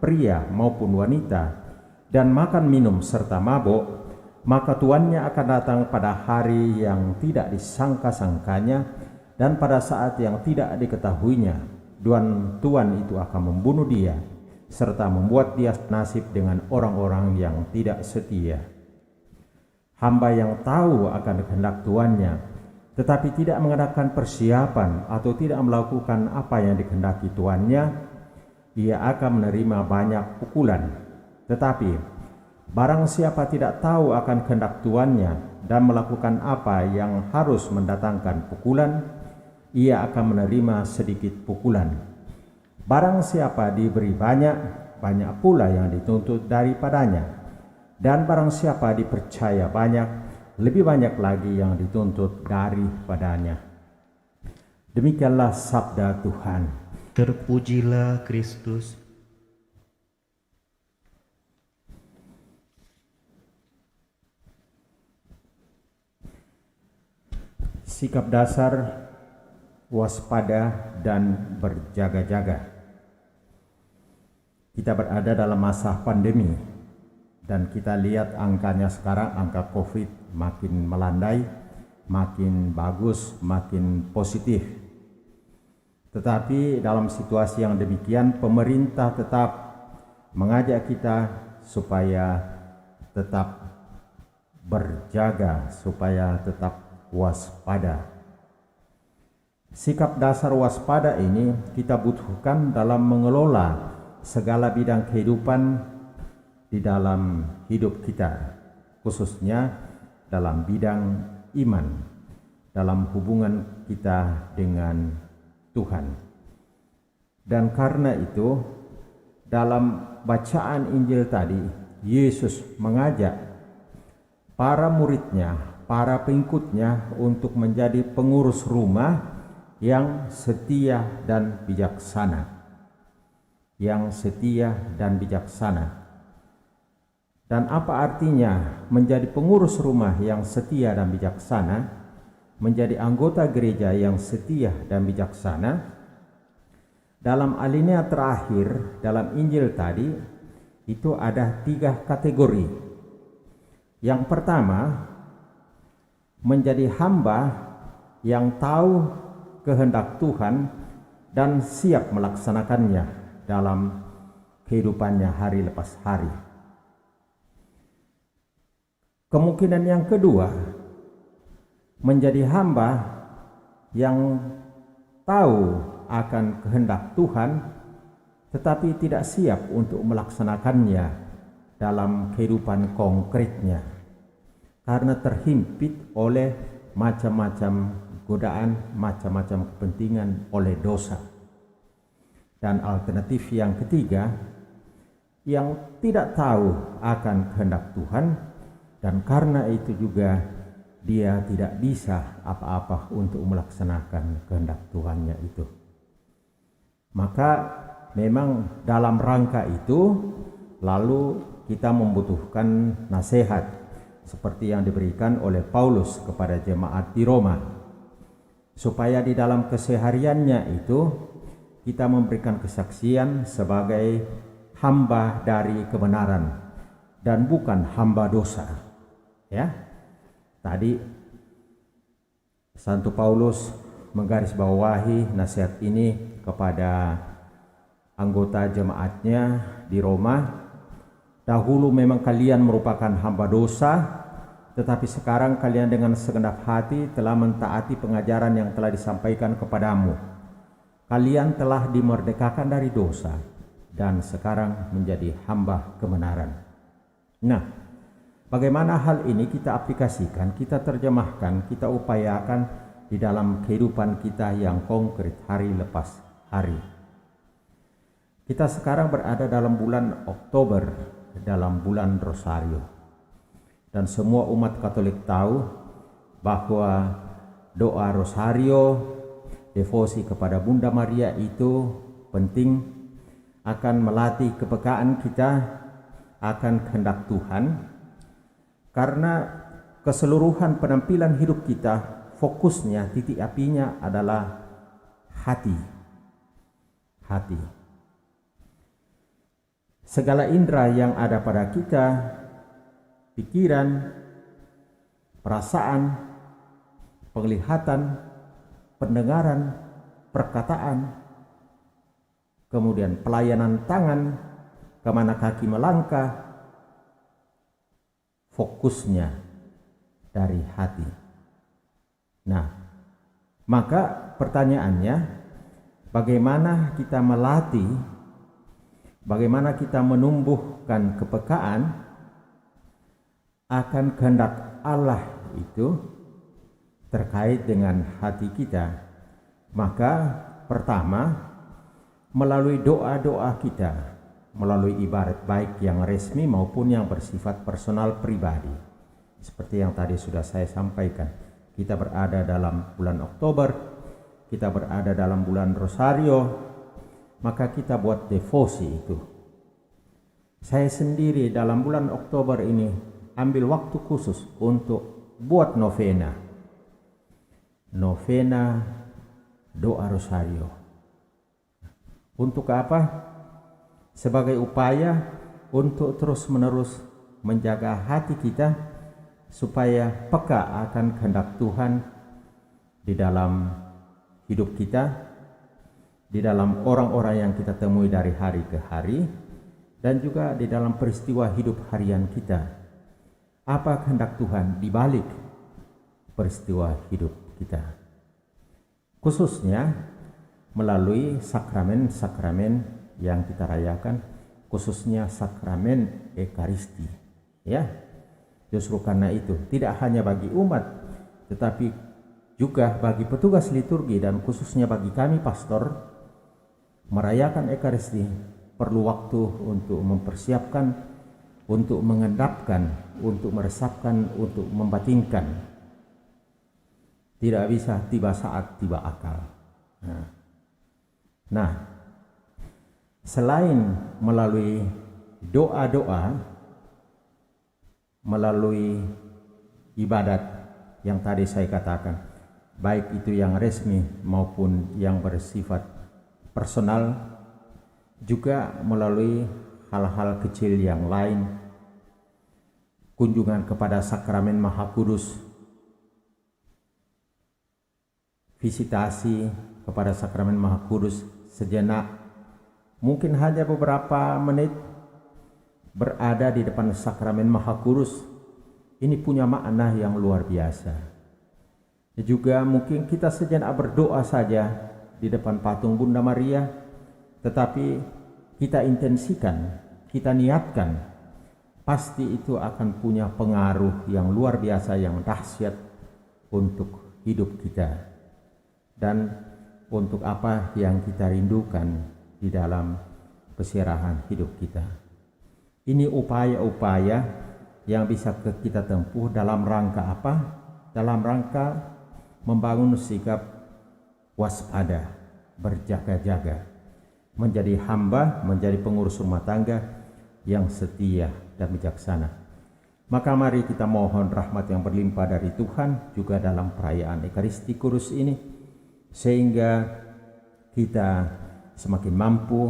Speaker 5: pria maupun wanita, dan makan minum serta mabuk, maka tuannya akan datang pada hari yang tidak disangka-sangkanya dan pada saat yang tidak diketahuinya, dan tuan itu akan membunuh dia, serta membuat dia nasib dengan orang-orang yang tidak setia. Hamba yang tahu akan kehendak tuannya, tetapi tidak mengadakan persiapan atau tidak melakukan apa yang dikehendaki tuannya, ia akan menerima banyak pukulan. Tetapi barang siapa tidak tahu akan kehendak tuannya dan melakukan apa yang harus mendatangkan pukulan, ia akan menerima sedikit pukulan. Barang siapa diberi banyak, banyak pula yang dituntut daripadanya. Dan barang siapa dipercaya banyak, lebih banyak lagi yang dituntut daripadanya." Demikianlah sabda Tuhan.
Speaker 4: Terpujilah Kristus.
Speaker 5: Sikap dasar waspada dan berjaga-jaga. Kita berada dalam masa pandemi. Dan kita lihat angkanya sekarang, angka COVID makin melandai, makin bagus, makin positif. Tetapi dalam situasi yang demikian, pemerintah tetap mengajak kita supaya tetap berjaga, supaya tetap waspada. Sikap dasar waspada ini kita butuhkan dalam mengelola segala bidang kehidupan di dalam hidup kita, khususnya dalam bidang iman, dalam hubungan kita dengan Tuhan. Dan karena itu, dalam bacaan Injil tadi, Yesus mengajak para muridnya, para pengikutnya untuk menjadi pengurus rumah yang setia dan bijaksana. Yang setia dan bijaksana. Dan apa artinya menjadi pengurus rumah yang setia dan bijaksana, menjadi anggota gereja yang setia dan bijaksana? Dalam alinea terakhir dalam Injil tadi, itu ada 3 kategori. Yang pertama, menjadi hamba yang tahu kehendak Tuhan dan siap melaksanakannya dalam kehidupannya hari lepas hari. Kemungkinan yang kedua, menjadi hamba yang tahu akan kehendak Tuhan tetapi tidak siap untuk melaksanakannya dalam kehidupan konkretnya karena terhimpit oleh macam-macam godaan, macam-macam kepentingan, oleh dosa. Dan alternatif yang ketiga, yang tidak tahu akan kehendak Tuhan dan karena itu juga dia tidak bisa apa-apa untuk melaksanakan kehendak Tuhannya itu. Maka memang dalam rangka itu lalu kita membutuhkan nasihat seperti yang diberikan oleh Paulus kepada jemaat di Roma, supaya di dalam kesehariannya itu kita memberikan kesaksian sebagai hamba dari kebenaran dan bukan hamba dosa. Ya, tadi Santo Paulus menggarisbawahi nasihat ini kepada anggota jemaatnya di Roma. Dahulu memang kalian merupakan hamba dosa, tetapi sekarang kalian dengan segenap hati telah mentaati pengajaran yang telah disampaikan kepadamu. Kalian telah dimerdekakan dari dosa dan sekarang menjadi hamba kebenaran. Nah, bagaimana hal ini kita aplikasikan, kita terjemahkan, kita upayakan di dalam kehidupan kita yang konkret hari lepas hari. Kita sekarang berada dalam bulan Oktober, dalam bulan Rosario, dan semua umat Katolik tahu bahwa doa Rosario, devosi kepada Bunda Maria itu penting, akan melatih kepekaan kita akan kehendak Tuhan, karena keseluruhan penampilan hidup kita fokusnya, titik apinya adalah hati. Segala indera yang ada pada kita, pikiran, perasaan, penglihatan, pendengaran, perkataan, kemudian pelayanan tangan, kemana kaki melangkah, fokusnya dari hati. Nah, maka pertanyaannya, bagaimana kita melatih, bagaimana kita menumbuhkan kepekaan akan kehendak Allah itu terkait dengan hati kita? Maka pertama, melalui doa-doa kita, melalui ibadat baik yang resmi maupun yang bersifat personal pribadi. Seperti yang tadi sudah saya sampaikan, kita berada dalam bulan Oktober, kita berada dalam bulan Rosario, maka kita buat devosi itu. Saya sendiri dalam bulan Oktober ini ambil waktu khusus untuk buat novena doa Rosario. Untuk apa? Sebagai upaya untuk terus-menerus menjaga hati kita supaya peka akan kehendak Tuhan di dalam hidup kita, di dalam orang-orang yang kita temui dari hari ke hari, dan juga di dalam peristiwa hidup harian kita. Apa kehendak Tuhan di balik peristiwa hidup kita? Khususnya melalui sakramen-sakramen yang kita rayakan, khususnya sakramen Ekaristi. Ya, justru karena itu tidak hanya bagi umat, tetapi juga bagi petugas liturgi dan khususnya bagi kami pastor, merayakan Ekaristi perlu waktu untuk mempersiapkan, untuk mengendapkan, untuk meresapkan, untuk membatinkan. Tidak bisa tiba saat tiba akal. Nah, selain melalui doa-doa, melalui ibadat yang tadi saya katakan, baik itu yang resmi maupun yang bersifat personal, juga melalui hal-hal kecil yang lain, kunjungan kepada sakramen Maha Kudus, visitasi kepada sakramen Maha Kudus sejenak, mungkin hanya beberapa menit berada di depan sakramen Maha Kudus, ini punya makna yang luar biasa. Juga mungkin kita sejenak berdoa saja di depan patung Bunda Maria, tetapi kita intensikan, kita niatkan, pasti itu akan punya pengaruh yang luar biasa, yang dahsyat untuk hidup kita dan untuk apa yang kita rindukan di dalam keserahan hidup kita. Ini upaya-upaya yang bisa kita tempuh dalam rangka apa? Dalam rangka membangun sikap waspada, berjaga-jaga, menjadi hamba, menjadi pengurus rumah tangga yang setia dan bijaksana. Maka mari kita mohon rahmat yang berlimpah dari Tuhan juga dalam perayaan Ekaristi Kudus ini, sehingga kita semakin mampu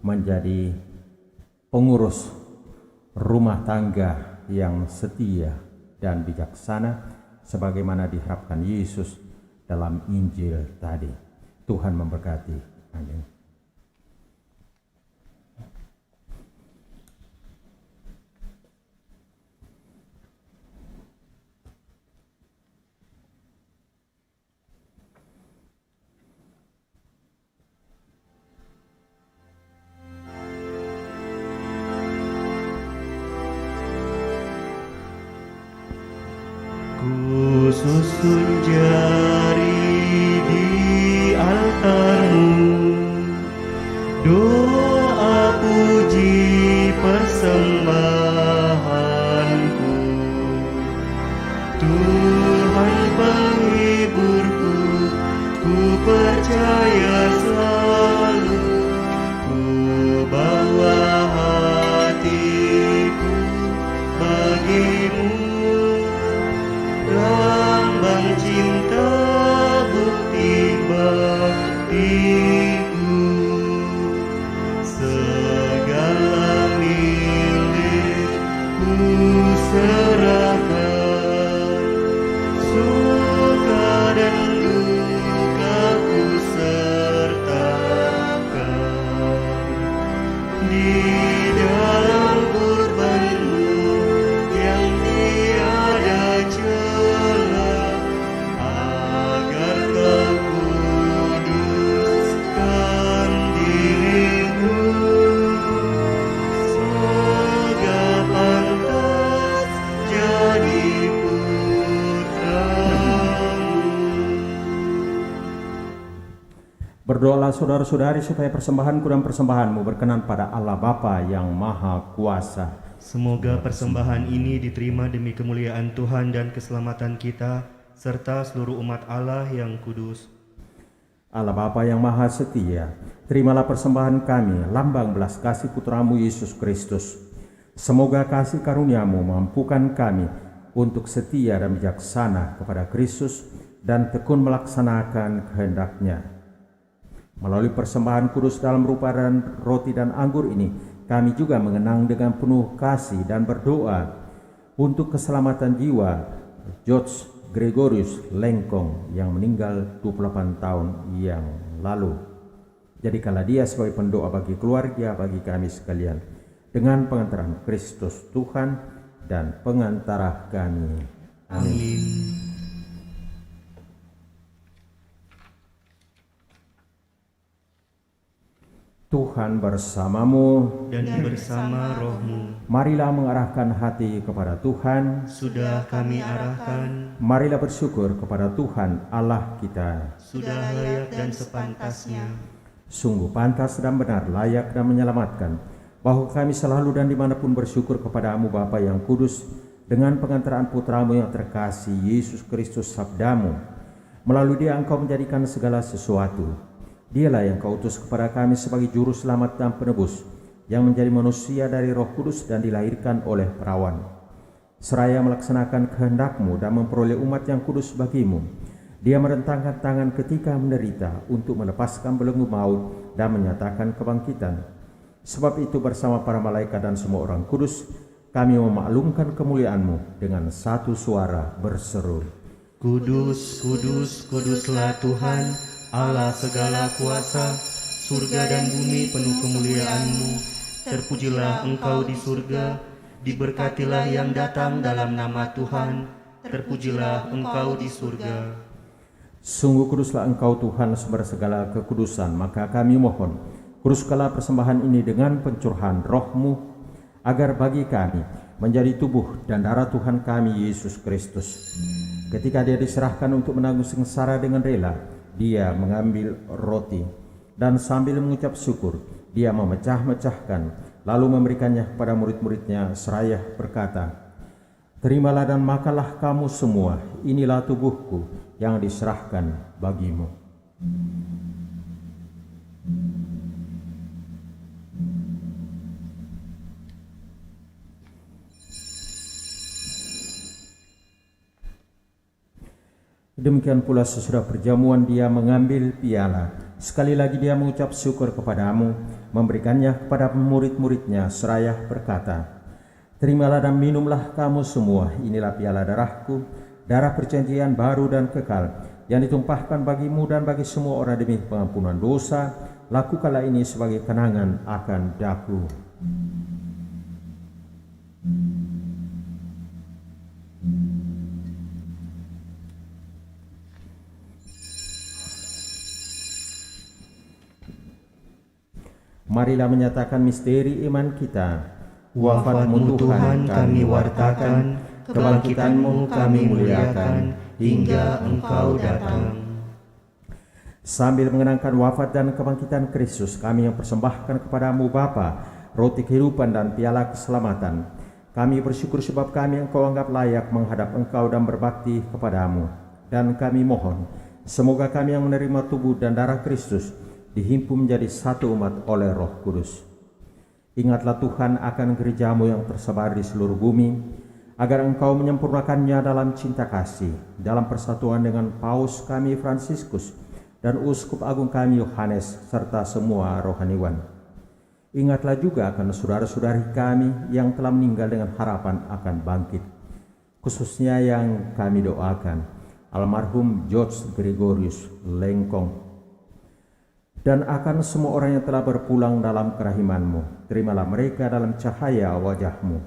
Speaker 5: menjadi pengurus rumah tangga yang setia dan bijaksana sebagaimana diharapkan Yesus dalam Injil tadi. Tuhan memberkati. Amin.
Speaker 4: Ku susun jari di altarmu, doa puji persembahanku. Tuhan penghiburku, ku percaya selalu, ku bawa hatiku bagimu. Lambang cinta bukti baktiku, segala milikku serahkan, suka dan duka ku sertakan. Di dalam kurbanmu yang tiada celah, agar kau kuduskan dirimu, sehingga pantas jadi putramu.
Speaker 5: Berdoalah saudara-saudari supaya persembahanku dan persembahanmu berkenan pada Allah Bapa yang Maha Kuasa.
Speaker 4: Semoga persembahan ini diterima demi kemuliaan Tuhan dan keselamatan kita, serta seluruh umat Allah yang kudus.
Speaker 5: Allah Bapa yang Maha Setia, terimalah persembahan kami, lambang belas kasih Putramu Yesus Kristus. Semoga kasih karuniamu mampukan kami untuk setia dan bijaksana kepada Kristus dan tekun melaksanakan kehendak-Nya. Melalui persembahan kudus dalam rupa dan roti dan anggur ini, kami juga mengenang dengan penuh kasih dan berdoa untuk keselamatan jiwa George Gregorius Lengkong yang meninggal 28 tahun yang lalu. Jadikanlah dia sebagai pendoa bagi keluarga, bagi kami sekalian, dengan pengantaran Kristus Tuhan dan pengantara kami. Amin. Tuhan bersamamu
Speaker 4: Dan bersama rohmu,
Speaker 5: Marilah mengarahkan hati kepada Tuhan.
Speaker 4: sudah kami arahkan,
Speaker 5: Marilah bersyukur kepada Tuhan Allah kita.
Speaker 4: sudah layak dan sepantasnya.
Speaker 5: Sungguh pantas dan benar, layak dan menyelamatkan, bahwa kami selalu dan dimanapun bersyukur kepadamu Bapa yang kudus, dengan pengantaran Putramu yang terkasih Yesus Kristus Sabdamu. Melalui Dia Engkau menjadikan segala sesuatu. Dialah yang Kau utus kepada kami sebagai juru selamat dan penebus, yang menjadi manusia dari Roh Kudus dan dilahirkan oleh perawan. Seraya melaksanakan kehendak-Mu dan memperoleh umat yang kudus bagimu, Dia merentangkan tangan ketika menderita untuk melepaskan belenggu maut dan menyatakan kebangkitan. Sebab itu bersama para malaikat dan semua orang kudus, kami memaklumkan kemuliaan-Mu dengan satu suara berseru,
Speaker 4: Kudus, kudus, kuduslah Tuhan, Allah segala kuasa, surga dan bumi penuh kemuliaan-Mu. Terpujilah Engkau di surga, diberkatilah yang datang dalam nama Tuhan, terpujilah Engkau di surga.
Speaker 5: Sungguh kuduslah Engkau Tuhan sumber segala kekudusan, maka kami mohon, kuduskanlah persembahan ini dengan pencurahan Roh-Mu, agar bagi kami menjadi tubuh dan darah Tuhan kami Yesus Kristus. Ketika Dia diserahkan untuk menanggung sengsara dengan rela, Dia mengambil roti, dan sambil mengucap syukur, Dia memecah-mecahkan, lalu memberikannya kepada murid-muridnya seraya berkata, Terimalah dan makanlah kamu semua, inilah tubuhku yang diserahkan bagimu. Demikian pula sesudah perjamuan dia mengambil piala. Sekali lagi dia mengucap syukur kepadamu, memberikannya kepada murid-muridnya seraya berkata, terimalah dan minumlah kamu semua, inilah piala darahku, darah perjanjian baru dan kekal, yang ditumpahkan bagimu dan bagi semua orang demi pengampunan dosa. Lakukanlah ini sebagai kenangan akan daku. Marilah menyatakan misteri iman kita.
Speaker 4: Wafatmu Tuhan kami wartakan, kebangkitanmu kami muliakan, hingga Engkau datang.
Speaker 5: Sambil mengenangkan wafat dan kebangkitan Kristus, kami yang persembahkan kepadamu Bapa, roti kehidupan dan piala keselamatan. Kami bersyukur sebab kami Engkau anggap layak menghadap Engkau dan berbakti kepadamu. Dan kami mohon, semoga kami yang menerima tubuh dan darah Kristus dihimpun menjadi satu umat oleh Roh Kudus. Ingatlah Tuhan akan gerejamu yang tersebar di seluruh bumi, agar Engkau menyempurnakannya dalam cinta kasih, dalam persatuan dengan Paus kami Fransiskus dan Uskup Agung kami Yohanes, serta semua rohaniwan. Ingatlah juga akan saudara-saudari kami yang telah meninggal dengan harapan akan bangkit, khususnya yang kami doakan, almarhum George Gregorius Lengkong, dan akan semua orang yang telah berpulang dalam kerahiman-Mu. Terimalah mereka dalam cahaya wajah-Mu.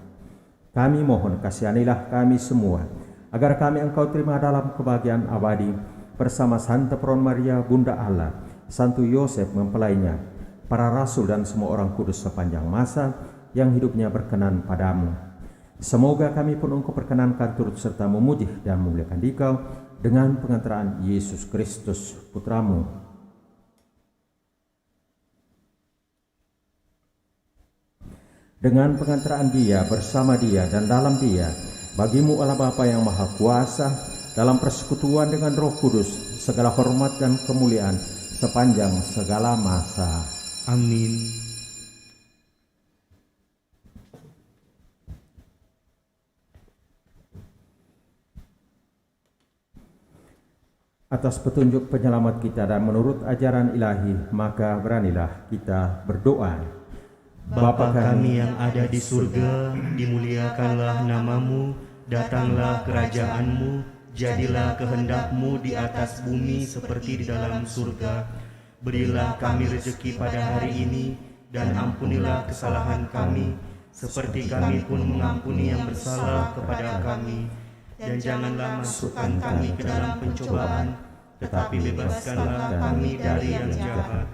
Speaker 5: Kami mohon kasihanilah kami semua, agar kami Engkau terima dalam kebahagiaan abadi, bersama Santa Peron Maria Bunda Allah, Santo Yosef mempelainya, para rasul dan semua orang kudus sepanjang masa yang hidupnya berkenan padamu. Semoga kami pun Engkau perkenankan turut serta memuji dan memuliakan Dikau dengan pengantaraan Yesus Kristus Putramu. Dengan pengantaraan Dia, bersama Dia, dan dalam Dia, bagimu Allah Bapa yang Maha Kuasa, dalam persekutuan dengan Roh Kudus, segala hormat dan kemuliaan sepanjang segala masa.
Speaker 4: Amin.
Speaker 5: Atas petunjuk penyelamat kita dan menurut ajaran ilahi, maka beranilah kita berdoa.
Speaker 4: Bapa kami yang ada di surga, dimuliakanlah namamu, datanglah kerajaan-Mu, jadilah kehendak-Mu di atas bumi seperti di dalam surga. Berilah kami rezeki pada hari ini, dan ampunilah kesalahan kami, seperti kami pun mengampuni yang bersalah kepada kami. Dan janganlah masukkan kami ke dalam pencobaan, tetapi bebaskanlah kami dari yang jahat.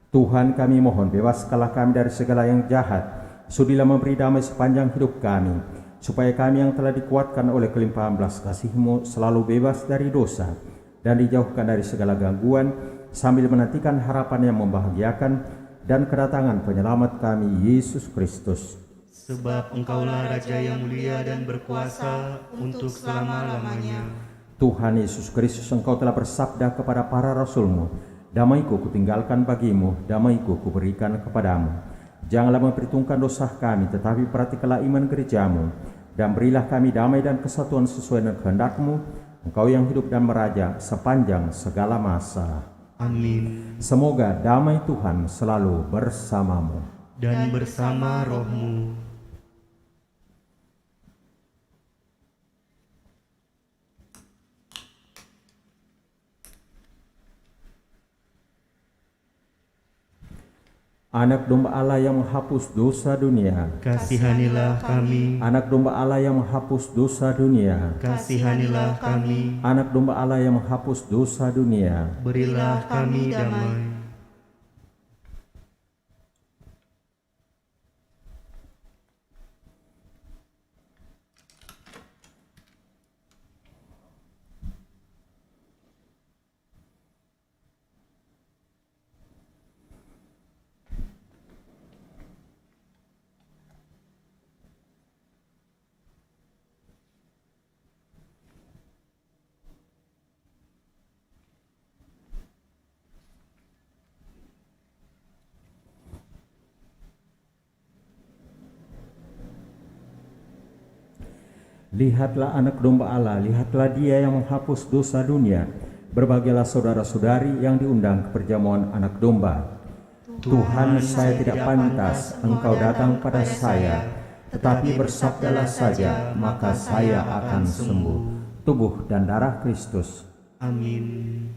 Speaker 5: Tuhan, kami mohon, bebaskanlah kami dari segala yang jahat. Sudilah memberi damai sepanjang hidup kami, supaya kami yang telah dikuatkan oleh kelimpahan belas kasih-Mu selalu bebas dari dosa dan dijauhkan dari segala gangguan, sambil menantikan harapan yang membahagiakan dan kedatangan penyelamat kami, Yesus Kristus.
Speaker 4: Sebab Engkaulah Raja yang mulia dan berkuasa untuk selama-lamanya.
Speaker 5: Tuhan Yesus Kristus, Engkau telah bersabda kepada para rasul-Mu, damaiku kutinggalkan bagimu, damaiku kuberikan kepadamu. Janganlah memperhitungkan dosa kami, tetapi perhatikanlah iman gereja-Mu, dan berilah kami damai dan kesatuan sesuai dengan kehendak-Mu, Engkau yang hidup dan meraja sepanjang segala masa.
Speaker 4: Amin.
Speaker 5: Semoga damai Tuhan selalu bersamamu.
Speaker 4: Dan bersama roh-Mu.
Speaker 5: Anak domba Allah yang menghapus dosa dunia,
Speaker 4: Kasihanilah kami.
Speaker 5: Anak domba Allah yang menghapus dosa dunia,
Speaker 4: Kasihanilah kami.
Speaker 5: Anak domba Allah yang menghapus dosa dunia.
Speaker 4: Berilah kami damai.
Speaker 5: Lihatlah anak domba Allah, lihatlah dia yang menghapus dosa dunia. Berbahagialah saudara-saudari yang diundang ke perjamuan anak domba. Tuhan, saya tidak pantas Engkau datang pada saya, tetapi bersabdalah saja, maka saya akan sembuh. Tubuh dan darah Kristus.
Speaker 4: Amin.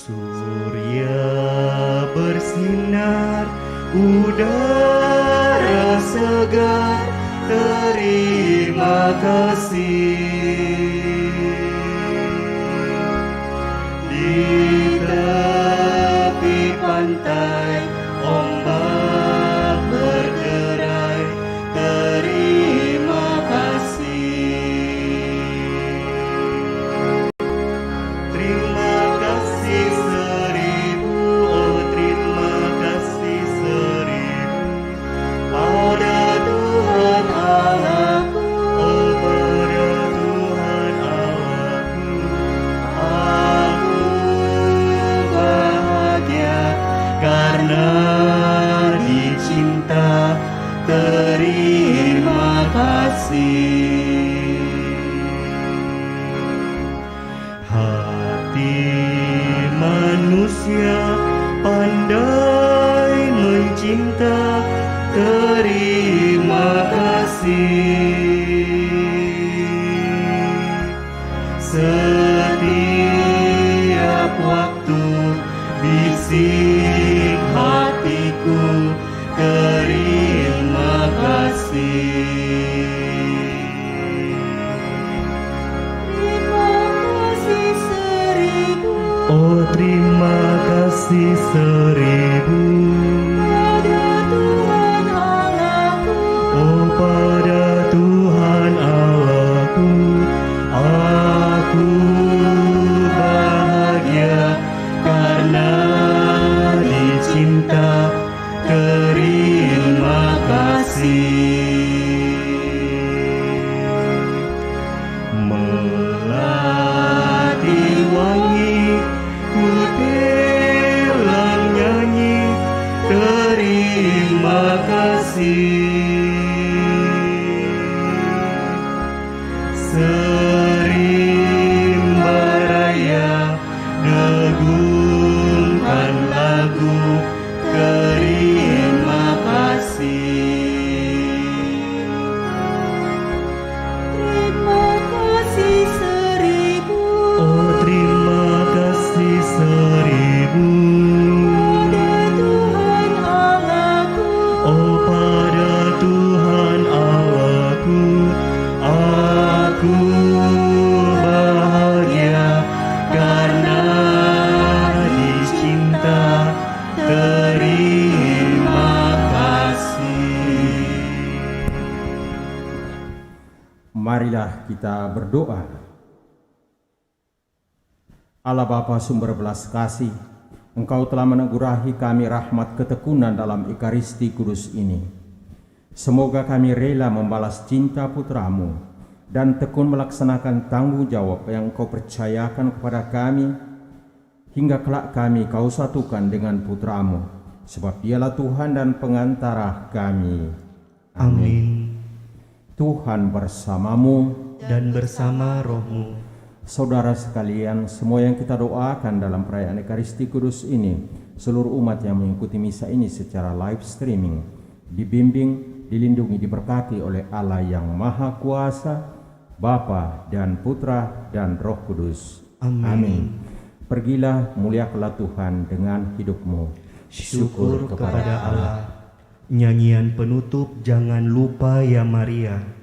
Speaker 4: Surya bersinar, udara segar, terima kasih. Di tepi pantai, ombak berderai, terima kasih. Terima kasih seribu, oh terima kasih seribu pada Tuhan Allahku, oh pada Tuhan Allahku. Aku bahagia karena dicinta, terima kasih. Hati manusia pandai mencinta, terima kasih. Setiap waktu bisik hatiku, terima kasih. Oh terima kasih seribu pada Tuhan Allahku. Oh pada Tuhan Allahku. Aku bahagia karena dicinta, terima kasih. Melati wangi, ku telah nyanyi,
Speaker 5: kita berdoa. Allah Bapa sumber belas kasih, Engkau telah menegurahi kami rahmat ketekunan dalam Ekaristi Kudus ini. Semoga kami rela membalas cinta putra-Mu dan tekun melaksanakan tanggung jawab yang Engkau percayakan kepada kami, hingga kelak kami Kau satukan dengan putra-Mu, sebab Dialah Tuhan dan pengantara kami.
Speaker 4: Amin.
Speaker 5: Tuhan bersamamu
Speaker 4: Dan bersama rohmu.
Speaker 5: Saudara sekalian, semua yang kita doakan dalam perayaan Ekaristi Kudus ini, seluruh umat yang mengikuti misa ini secara live streaming, dibimbing, dilindungi, diberkati oleh Allah yang Maha Kuasa, Bapa dan Putra dan Roh Kudus.
Speaker 4: Amin.
Speaker 5: Pergilah, muliakanlah Tuhan dengan hidupmu.
Speaker 4: Syukur kepada Allah. Nyanyian penutup Jangan Lupa Ya Maria.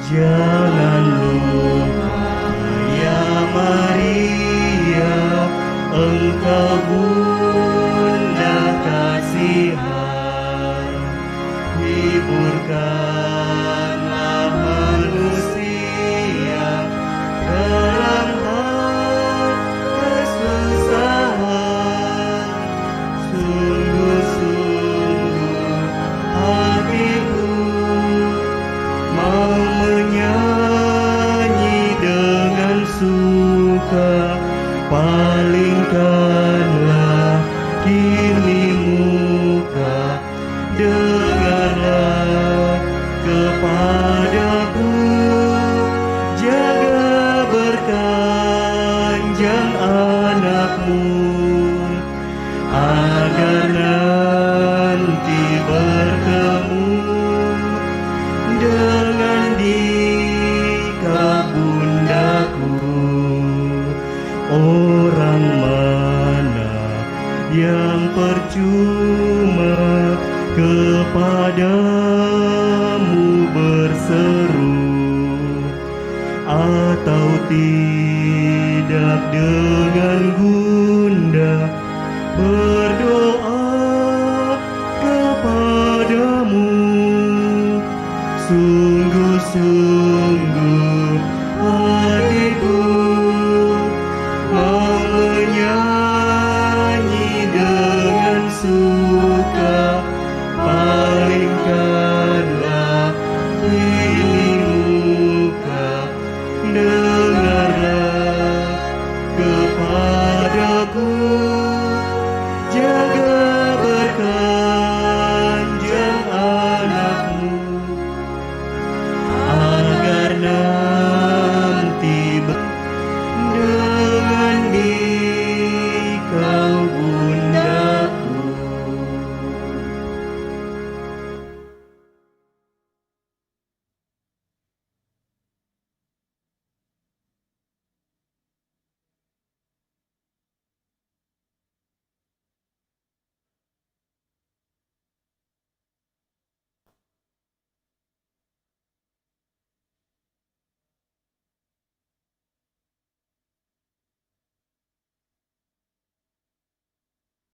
Speaker 4: Jangan lupa ya Maria, Engkau Bunda kasihan, hiburkanlah manusia dalam hal kesusahan. Sungguh-sungguh hatiku mau menyanyi dengan suka, palingkanlah kini muka, dengarlah kepadaku, jaga berkanjang anakmu, agar nanti bertemu dengan dikau bundaku. Orang mana yang percuma kepadamu berseru, atau tidak dengan